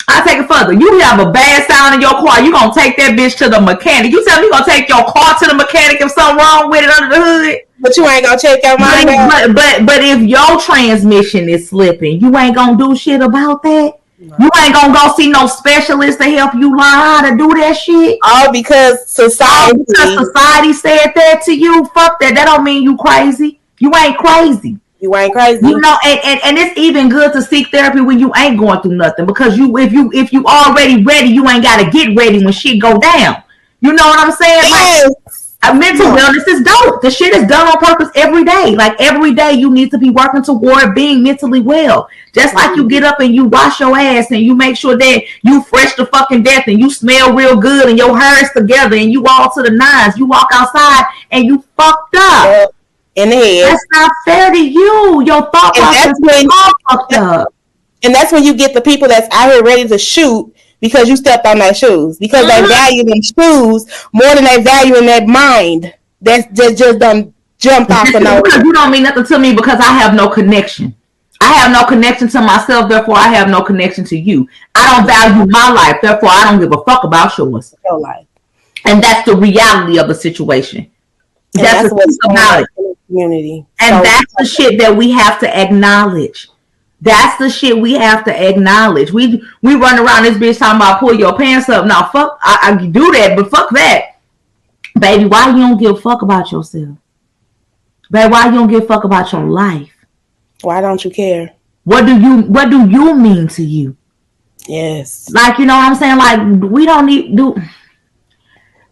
S2: I take it further. You have a bad sound in your car. You gonna take that bitch to the mechanic. You tell me you gonna take your car to the mechanic if something wrong with it under the hood.
S1: But you ain't gonna check your mind out.
S2: But if your transmission is slipping, you ain't gonna do shit about that. No. You ain't gonna go see no specialist to help you learn how to do that shit.
S1: All because society
S2: said that to you. Fuck that. That don't mean you crazy. You ain't crazy.
S1: You ain't crazy.
S2: And it's even good to seek therapy when you ain't going through nothing, because if you already ready, you ain't gotta get ready when shit go down. You know what I'm saying?
S1: Yes.
S2: Like, mental wellness is dope. The shit is done on purpose every day. Like, every day you need to be working toward being mentally well. Just like you get up and you wash your ass and you make sure that you fresh to fucking death and you smell real good and your hair is together and you all to the nines. You walk outside and you fucked up.
S1: In the head.
S2: That's not fair to you. Your thought process is all fucked up.
S1: And that's when you get the people that's out here ready to shoot because you stepped on their shoes. Because they value them shoes more than they value in that mind. That's just done jumped off of nowhere.
S2: Because you don't mean nothing to me because I have no connection. I have no connection to myself, therefore I have no connection to you. I don't value my life, therefore I don't give a fuck about yours.
S1: Your life.
S2: And that's the reality of the situation. That's what's about it.
S1: Community.
S2: And that's the shit that we have to acknowledge. That's the shit we have to acknowledge. We run around this bitch talking about pull your pants up. Now, fuck, I do that, but fuck that. Baby, why you don't give a fuck about yourself? Baby, why you don't give a fuck about your life?
S1: Why don't you care?
S2: What do you mean to you?
S1: Yes.
S2: Like, you know what I'm saying? Like, we don't need do.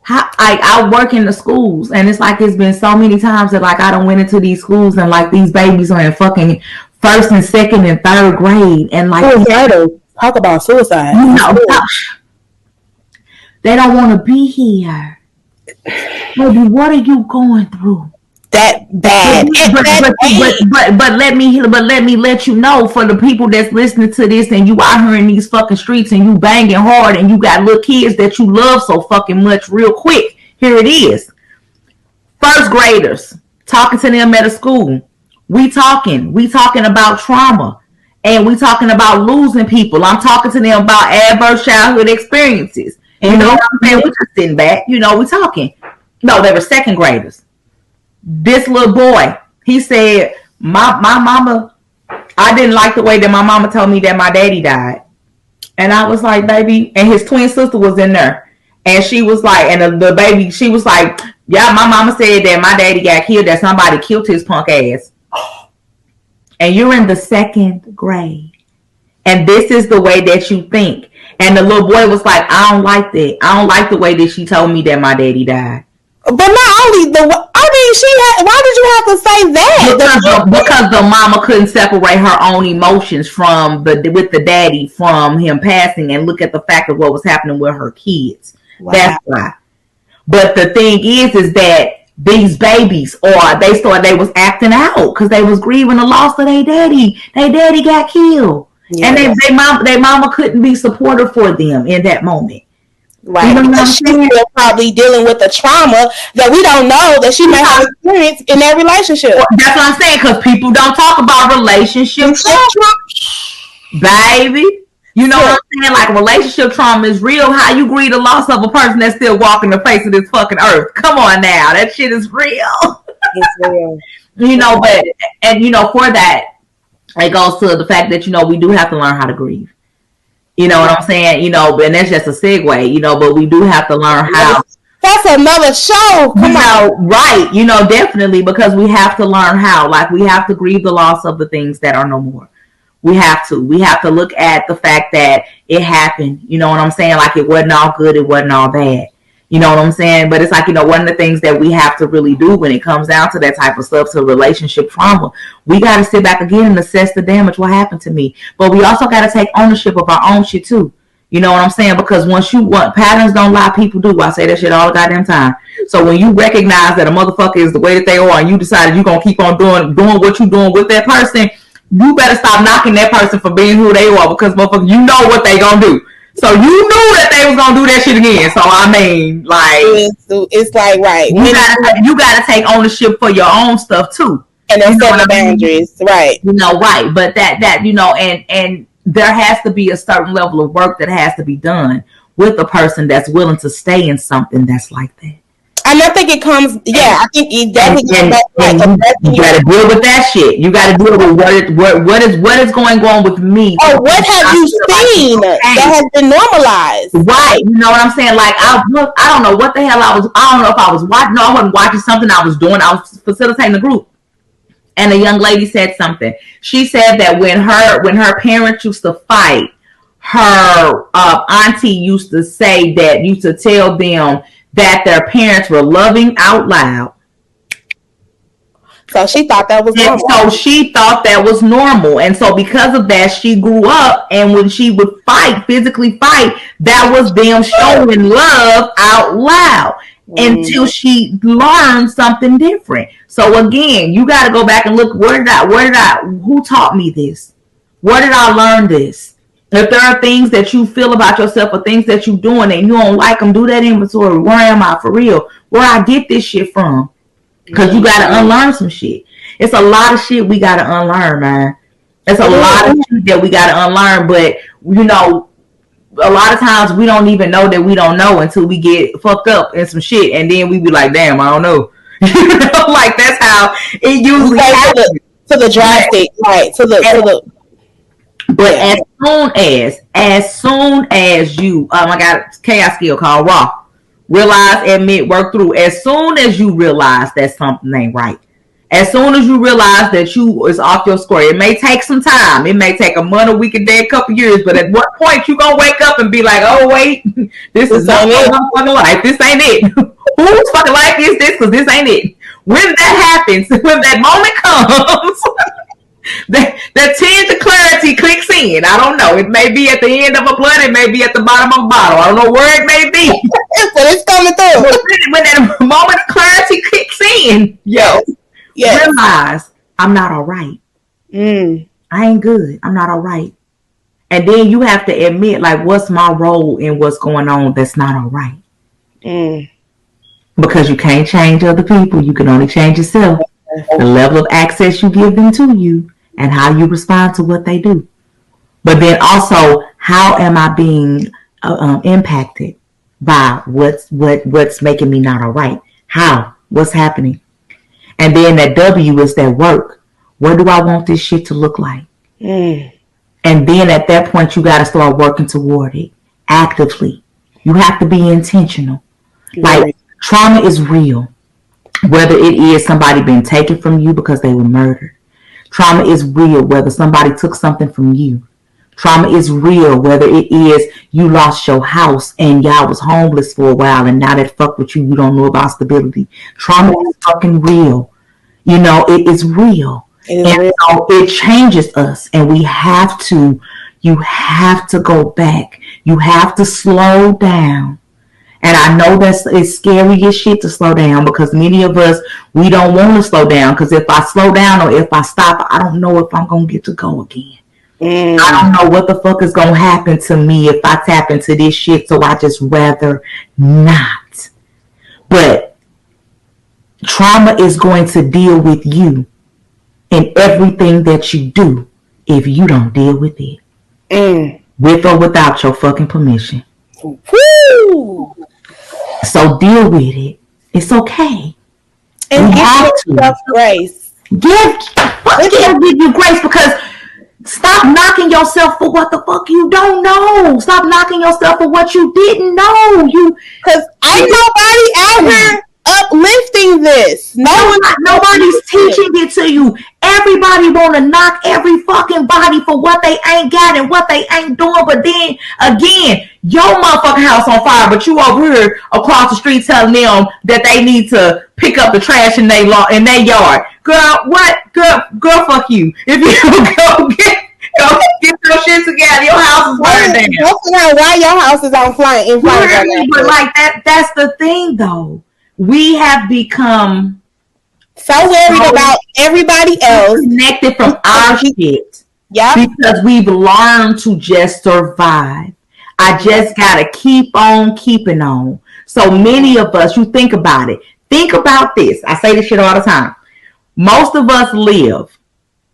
S2: I work in the schools, and it's like it's been so many times that like I done went into these schools and like these babies are in fucking first and second and third grade, and like
S1: talk about suicide.
S2: You know, they don't want to be here. Baby, what are you going through?
S1: That bad.
S2: But let me let you know, for the people that's listening to this and you out here in these fucking streets and you banging hard and you got little kids that you love so fucking much, real quick, here it is. First graders, talking to them at a school. We talking about trauma, and we talking about losing people. I'm talking to them about adverse childhood experiences. And you know what I'm saying? We just sitting back, we talking. No, they were second graders. This little boy, he said, my mama, I didn't like the way that my mama told me that my daddy died. And I was like, baby, and his twin sister was in there. And she was like, and the baby, she was like, yeah, my mama said that my daddy got killed, that somebody killed his punk ass. and you're in the second grade, and this is the way that you think. And the little boy was like, I don't like that. I don't like the way that she told me that my daddy died.
S1: But not only why did you have to say that?
S2: Because the mama couldn't separate her own emotions with the daddy from him passing and look at the fact of what was happening with her kids. Wow. That's why. But the thing is that these babies, they was acting out because they was grieving the loss of their daddy. Their daddy got killed. Yeah. And their mama couldn't be supportive for them in that moment.
S1: Right. Because she's still probably dealing with the trauma that we don't know that she may have experienced in that relationship.
S2: That's what I'm saying, because people don't talk about relationship trauma. Baby. You know what I'm saying? Like, relationship trauma is real. How you grieve the loss of a person that's still walking the face of this fucking earth. Come on now. That shit is real. It's real. For that, it goes to the fact that, we do have to learn how to grieve. You know what I'm saying? And that's just a segue, but we do have to learn how.
S1: That's another show. Come on.
S2: Right. Definitely, because we have to learn how. Like, we have to grieve the loss of the things that are no more. We have to look at the fact that it happened. You know what I'm saying? Like, it wasn't all good. It wasn't all bad. You know what I'm saying? But it's like, one of the things that we have to really do when it comes down to that type of stuff, to relationship trauma, we got to sit back again and assess the damage, what happened to me. But we also got to take ownership of our own shit too. You know what I'm saying? Because patterns don't lie, people do. I say that shit all the goddamn time. So when you recognize that a motherfucker is the way that they are and you decided you're going to keep on doing what you're doing with that person, you better stop knocking that person for being who they are, because motherfucker, you know what they going to do. So you knew that they was gonna do that shit again. So I mean, like,
S1: it's like, right,
S2: you gotta take ownership for your own stuff too,
S1: and then set the boundaries, right?
S2: Right. But that and there has to be a certain level of work that has to be done with a person that's willing to stay in something that's like that.
S1: And I think it comes, I think it definitely comes back.
S2: You got to deal with that shit. You got to deal with what is going on with me.
S1: Or what have you seen that has been normalized?
S2: Right. You know what I'm saying? Like, I don't know what the hell I don't know if I was watching. No, I wasn't watching something I was doing. I was facilitating the group. And a young lady said something. She said that when her parents used to fight, her auntie used to tell them that their parents were loving out loud.
S1: So she thought that was
S2: normal. And so because of that, she grew up, and when she would physically fight, that was them showing love out loud until she learned something different. So again, you got to go back and look, who taught me this? Where did I learn this? If there are things that you feel about yourself or things that you're doing and you don't like them, do that inventory. Where am I for real? Where I get this shit from? Because you got to unlearn some shit. It's a lot of shit we got to unlearn, man. It's a lot of shit that we got to unlearn. But, a lot of times we don't even know that we don't know until we get fucked up in some shit. And then we be like, damn, I don't know. Like, that's how it usually happens.
S1: To the drastic, right.
S2: But as soon as you, I got a chaos skill called raw. Realize, admit, work through. As soon as you realize that something ain't right, as soon as you realize that you is off your square, it may take some time. It may take a month, a week, a day, a couple years. But at what point you gonna wake up and be like, oh wait, this is not my fucking life. This ain't it. Whose fucking life is this? Because this ain't it. When that happens, when that moment comes. That tinge of clarity clicks in. I don't know. It may be at the end of a blunt. It may be at the bottom of a bottle. I don't know where it may be.
S1: But it's coming through.
S2: When that moment of clarity kicks in, realize I'm not all right. I ain't good. I'm not all right. And then you have to admit, like, what's my role in what's going on that's not all right? Because you can't change other people. You can only change yourself. The level of access you give them to you and how you respond to what they do. But then also, how am I being impacted by what's making me not all right? How? What's happening? And then that W is that work. What do I want this shit to look like? And then at that point, you got to start working toward it actively. You have to be intentional. Like, trauma is real. Whether it is somebody being taken from you because they were murdered. Trauma is real, whether somebody took something from you. Trauma is real, whether it is you lost your house and y'all was homeless for a while and now that fuck with you, you don't know about stability. Trauma is fucking real. You know, it is real. And so it changes us, and you have to go back. You have to slow down. And I know it's scary as shit to slow down, because many of us, we don't want to slow down, because if I slow down or if I stop, I don't know if I'm going to get to go again. I don't know what the fuck is going to happen to me if I tap into this shit, so I just rather not. But trauma is going to deal with you in everything that you do if you don't deal with it. With or without your fucking permission.
S1: Woo!
S2: So deal with it. It's okay.
S1: And give yourself grace.
S2: Give you grace, because stop knocking yourself for what the fuck you don't know. Stop knocking yourself for what you didn't know.
S1: Because ain't nobody out here uplifting this.
S2: Nobody's teaching it to you. Everybody want to knock every fucking body for what they ain't got and what they ain't doing. But then again, your motherfucking house on fire, but you over here across the street telling them that they need to pick up the trash in their yard. Girl, what? Girl, fuck you. If you go get your shit together, your house is burned down.
S1: Why your house is on fire?
S2: But like that's the thing, though. We have become
S1: so worried about everybody else,
S2: connected from our shit.
S1: Yeah,
S2: because we've learned to just survive. I just gotta keep on keeping on. So many of us, you think about it. Think about this. I say this shit all the time. Most of us live.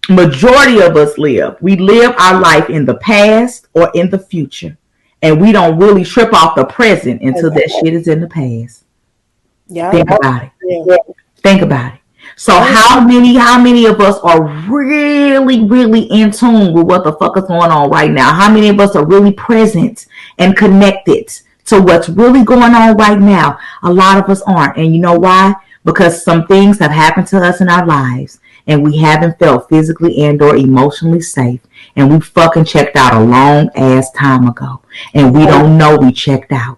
S2: Majority of us live. We live our life in the past or in the future, and we don't really trip off the present until that shit is in the past. Yeah. Think about it. Yeah. Think about it. So how many of us are really, really in tune with what the fuck is going on right now? How many of us are really present and connected to what's really going on right now? A lot of us aren't. And you know why? Because some things have happened to us in our lives, and we haven't felt physically and or emotionally safe. And we fucking checked out a long ass time ago. And we don't know we checked out.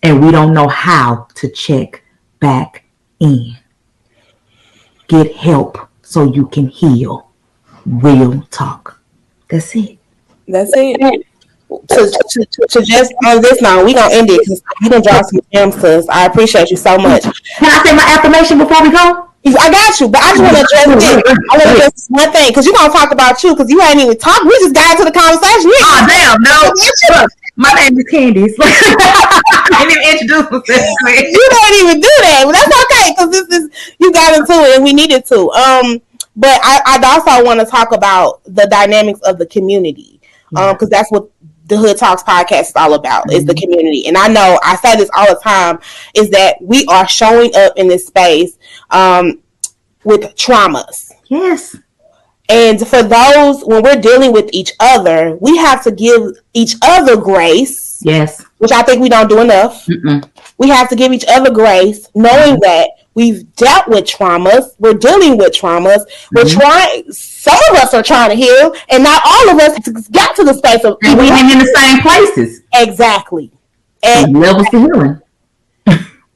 S2: And we don't know how to check back in. Get help so you can heal. Real talk. That's it.
S1: That's it. To just on this now, we gonna end it because you done drop some gems to us. I appreciate you so much.
S2: Can I say my affirmation before we go?
S1: I got you, but I just want to address this. I want to address one thing, because you're going to talk about you, because you ain't even talked. We just got into the conversation.
S2: Oh, damn, no. Look, my name is Candice. I didn't even introduce myself.
S1: You didn't even do that, but that's okay, because you got into it, and we needed to. But I'd also want to talk about the dynamics of the community, because that's what the Hood Talks podcast is all about, is the community. And I know I say this all the time, is that we are showing up in this space with traumas.
S2: Yes.
S1: And for those, when we're dealing with each other, we have to give each other grace.
S2: Yes.
S1: Which I think we don't do enough. We have to give each other grace, knowing that we've dealt with traumas. We're dealing with traumas. We're trying. Some of us are trying to heal, and not all of us got to the space of.
S2: And we ain't in the same places.
S1: Exactly. And
S2: levels to healing.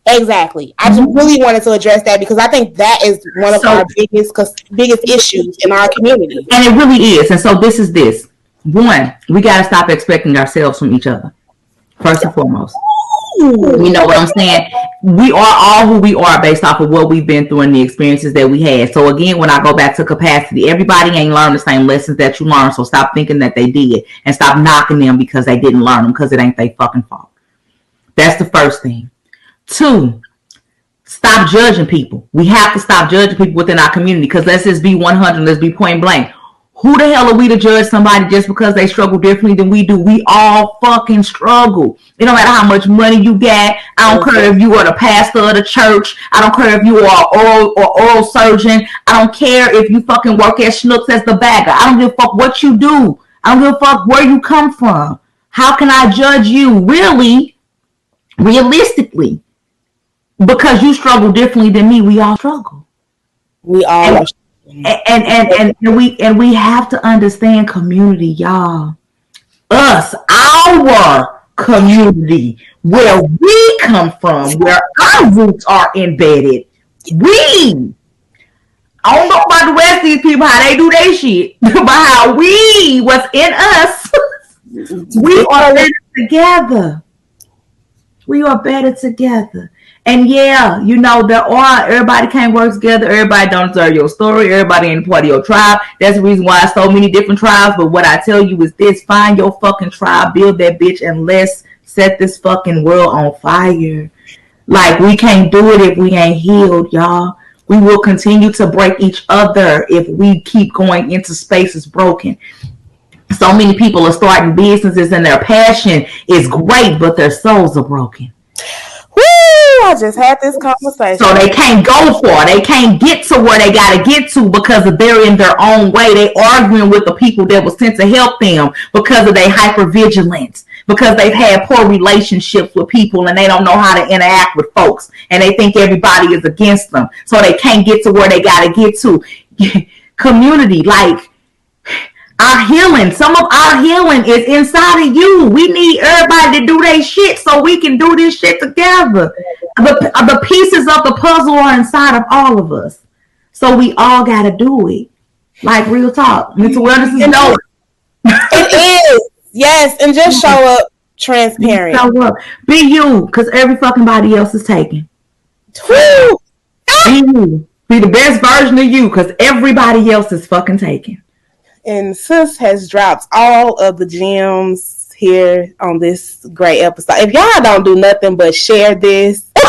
S1: Exactly. I just really wanted to address that, because I think that is one of our biggest issues in our community.
S2: And it really is. And so this is this. One, we got to stop expecting ourselves from each other. First and foremost. You know what I'm saying? We are all who we are based off of what we've been through and the experiences that we had. So again, when I go back to capacity, everybody ain't learned the same lessons that you learned. So stop thinking that they did, and stop knocking them because they didn't learn them, because it ain't their fucking fault. That's the first thing. 2, stop judging people. We have to stop judging people within our community, because let's just be 100. Let's be point blank. Who the hell are we to judge somebody just because they struggle differently than we do? We all fucking struggle. It don't matter how much money you got. I don't care if you are the pastor of the church. I don't care if you are oral surgeon. I don't care if you fucking work at Schnucks as the bagger. I don't give a fuck what you do. I don't give a fuck where you come from. How can I judge you realistically? Because you struggle differently than me. We all struggle.
S1: We all
S2: and And we have to understand community, y'all. Our community, where we come from, where our roots are embedded. I don't know about the rest of these people, how they do their shit, but how what's in us, we are better together. We are better together. And yeah, everybody can't work together. Everybody don't deserve your story. Everybody ain't part of your tribe. That's the reason why so many different tribes. But what I tell you is this: find your fucking tribe, build that bitch, and let's set this fucking world on fire. Like, we can't do it if we ain't healed, y'all. We will continue to break each other if we keep going into spaces broken. So many people are starting businesses and their passion is great, but their souls are broken.
S1: Woo! I just had this conversation.
S2: So they can't go for it. They can't get to where they got to get to because they're in their own way. They arguing with the people that was sent to help them because of their hypervigilance, because they've had poor relationships with people and they don't know how to interact with folks and they think everybody is against them. So they can't get to where they got to get to. Community, like, our healing, some of our healing is inside of you. We need everybody to do their shit so we can do this shit together. The pieces of the puzzle are inside of all of us. So we all got to do it. Like, real talk. Mental wellness is dope.
S1: It is. Yes. And just show up transparent.
S2: Show up. Be you, because every fucking body else is taken.
S1: Woo!
S2: Be you. Be the best version of you, because everybody else is fucking taken.
S1: And Sis has dropped all of the gems here on this great episode. If y'all don't do nothing but share this, all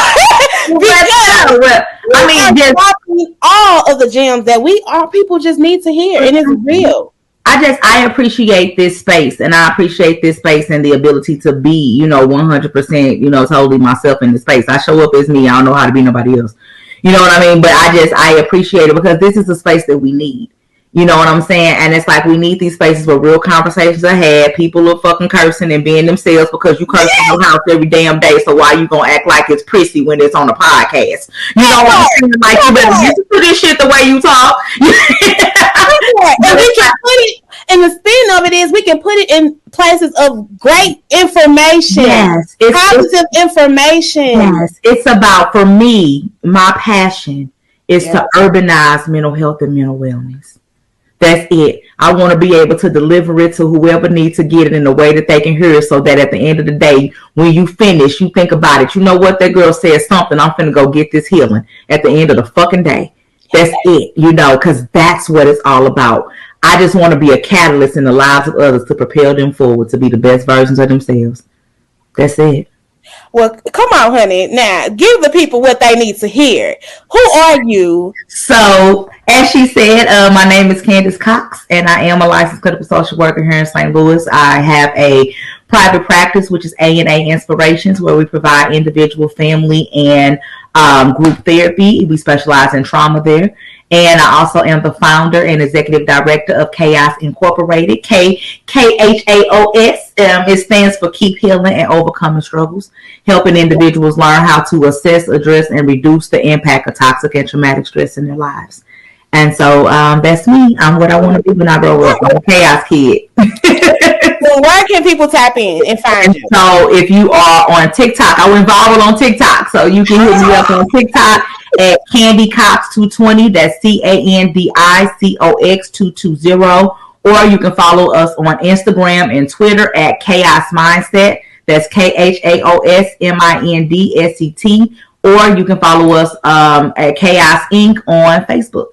S1: of the gems that our people just need to hear, and it's real.
S2: I appreciate this space, and I appreciate this space and the ability to be, 100%, totally myself in the space. I show up as me. I don't know how to be nobody else. You know what I mean? But I appreciate it because this is a space that we need. You know what I'm saying? And it's like, we need these spaces where real conversations are had. People are fucking cursing and being themselves because you curse in your house every damn day. So why you gonna act like it's prissy when it's on a podcast? You know what I'm saying? Like, you better listen to this shit the way you talk.
S1: And we can put it, and the spin of it is we can put it in places of great information.
S2: Yes.
S1: Positive information.
S2: Yes. It's about, for me, my passion is to urbanize mental health and mental wellness. That's it. I want to be able to deliver it to whoever needs to get it in a way that they can hear it, so that at the end of the day, when you finish, you think about it. You know what? That girl said something. I'm finna go get this healing at the end of the fucking day. That's it, because that's what it's all about. I just want to be a catalyst in the lives of others to propel them forward to be the best versions of themselves. That's it.
S1: Well, come on, honey. Now, give the people what they need to hear. Who are you?
S2: So, as she said, my name is Candace Cox, and I am a licensed clinical social worker here in St. Louis. I have a private practice, which is A&A Inspirations, where we provide individual, family, and group therapy. We specialize in trauma there. And I also am the founder and executive director of KHAOS Incorporated. KHAOS. It stands for Keep Healing and Overcoming Struggles, helping individuals learn how to assess, address, and reduce the impact of toxic and traumatic stress in their lives. And so that's me. I'm what I want to be when I grow up. I'm a KHAOS kid.
S1: Well, where can people tap in and find you?
S2: So if you are on TikTok, I went viral on TikTok. So you can hit me up on TikTok at Candy Cox 220. That's CANDICOX 220. Or you can follow us on Instagram and Twitter at KHAOS Mindset. That's KHAOS MINDSET. Or you can follow us at KHAOS Inc. on Facebook.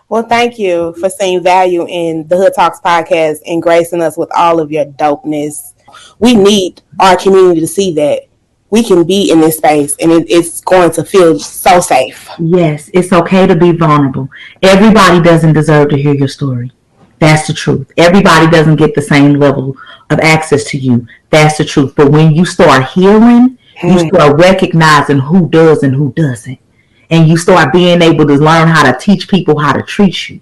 S1: Well, thank you for seeing value in the Hood Talks podcast and gracing us with all of your dopeness. We need our community to see that we can be in this space and it's going to feel so safe.
S2: Yes, it's okay to be vulnerable. Everybody doesn't deserve to hear your story. That's the truth. Everybody doesn't get the same level of access to you. That's the truth. But when you start healing, you start recognizing who does and who doesn't. And you start being able to learn how to teach people how to treat you.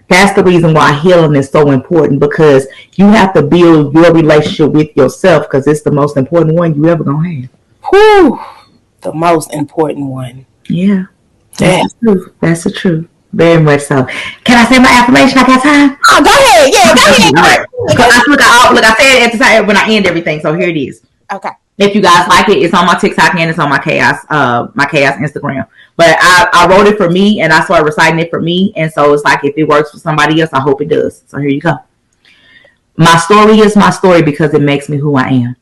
S2: That's the reason why healing is so important, because you have to build your relationship with yourself, because it's the most important one you ever gonna have.
S1: Whew, the most important one.
S2: Yeah. That's the truth. That's the truth. Very much so. Can I say my affirmation? I got time?
S1: Oh, go ahead. Yeah, go ahead.
S2: Look, I said it at the time when I end everything. So here it is.
S1: Okay.
S2: If you guys like it, it's on my TikTok and it's on my KHAOS Instagram. But I wrote it for me and I started reciting it for me. And so it's like if it works for somebody else, I hope it does. So here you go. My story is my story because it makes me who I am.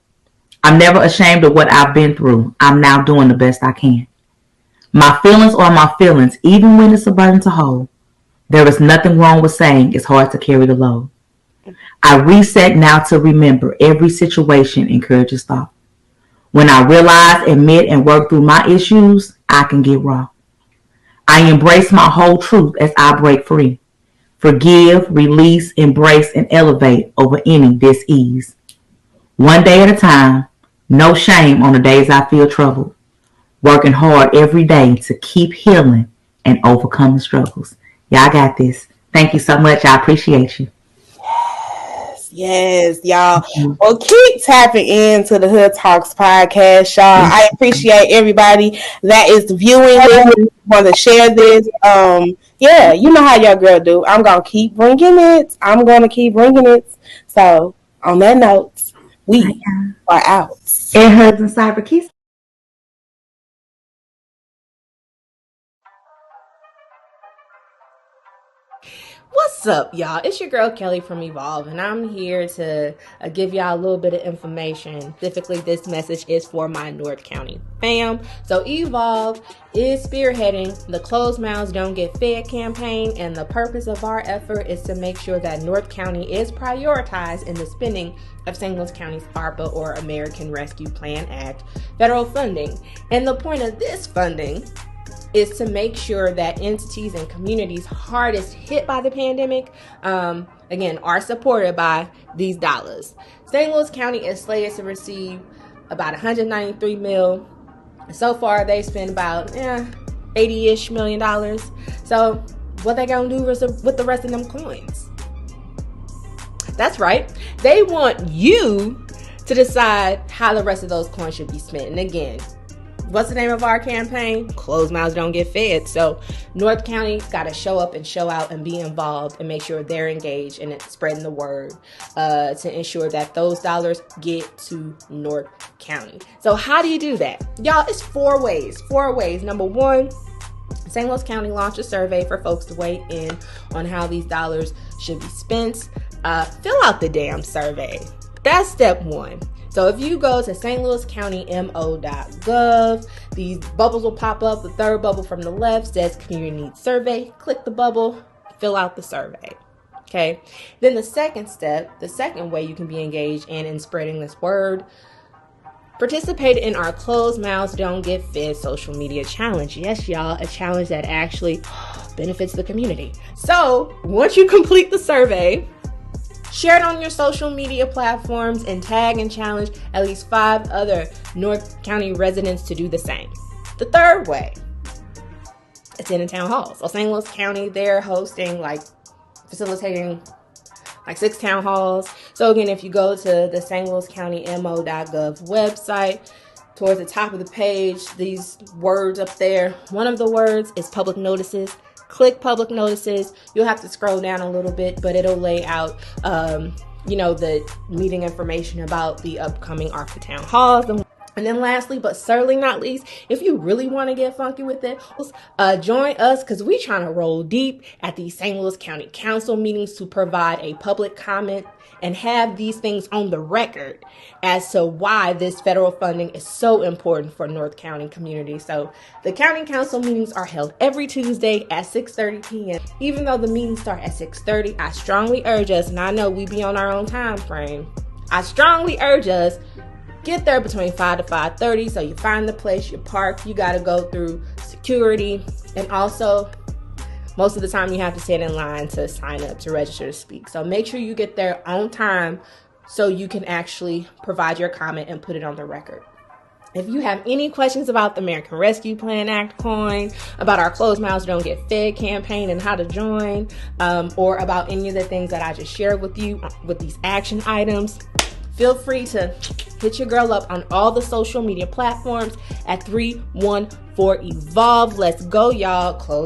S2: I'm never ashamed of what I've been through. I'm now doing the best I can. My feelings are my feelings, even when it's a burden to hold. There is nothing wrong with saying it's hard to carry the load. I reset now to remember every situation encourages thought. When I realize, admit, and work through my issues, I can get raw. I embrace my whole truth as I break free. Forgive, release, embrace, and elevate over any dis-ease. One day at a time, no shame on the days I feel troubled. Working hard every day to keep healing and overcoming struggles. Y'all got this. Thank you so much. I appreciate you.
S1: Yes, y'all. Well, keep tapping into the Hood Talks podcast, y'all. I appreciate everybody that is viewing this, want to share this. Yeah, you know how your girl do. I'm gonna keep bringing it. So, on that note, we are out.
S2: Air hugs and cyber kisses.
S3: What's up, y'all? It's your girl Kelly from Evolve, and I'm here to give y'all a little bit of information. Specifically, this message is for my North County fam. So Evolve is spearheading the Closed Mouths Don't Get Fed campaign, and the purpose of our effort is to make sure that North County is prioritized in the spending of St. Louis County's ARPA, or American Rescue Plan Act, federal funding. And the point of this funding is to make sure that entities and communities hardest hit by the pandemic, again, are supported by these dollars. St. Louis County is slated to receive about $193 million. So far, they spent about $80-ish million. So what they gonna do with the rest of them coins? That's right. They want you to decide how the rest of those coins should be spent. And again, what's the name of our campaign? Closed mouths don't get fed. So North County got to show up and show out and be involved and make sure they're engaged in spreading the word to ensure that those dollars get to North County. So how do you do that? Y'all, it's four ways. Number one, St. Louis County launched a survey for folks to weigh in on how these dollars should be spent. Fill out the damn survey. That's step one. So if you go to stlouiscountymo.gov, these bubbles will pop up. The third bubble from the left says community needs survey. Click the bubble, fill out the survey. Okay. Then the second step, the second way you can be engaged in spreading this word, participate in our Closed Mouths Don't Get Fed social media challenge. Yes, y'all, a challenge that actually benefits the community. So once you complete the survey, share it on your social media platforms and tag and challenge at least 5 other North County residents to do the same. The third way, attend town halls. So St. Louis County, they're facilitating 6 town halls. So again, if you go to the stlouiscountymo.gov website, towards the top of the page, these words up there, one of the words is public notices. Click public notices. You'll have to scroll down a little bit, but it'll lay out, the meeting information about the upcoming ARPA town halls. And then lastly, but certainly not least, if you really want to get funky with it, join us because we're trying to roll deep at these St. Louis County Council meetings to provide a public comment and have these things on the record as to why this federal funding is so important for North County community. So the county council meetings are held every Tuesday at 6:30 p.m. Even though the meetings start at 6:30, I strongly urge us, and I know we be on our own time frame, I strongly urge us, get there between 5 to 5:30 so you find the place, you park, you got to go through security, and also most of the time you have to stand in line to sign up to register to speak. So make sure you get there on time so you can actually provide your comment and put it on the record. If you have any questions about the American Rescue Plan Act coin, about our Closed Mouths Don't Get Fed campaign and how to join, or about any of the things that I just shared with you with these action items, feel free to hit your girl up on all the social media platforms at 314 Evolve. Let's go, y'all. Close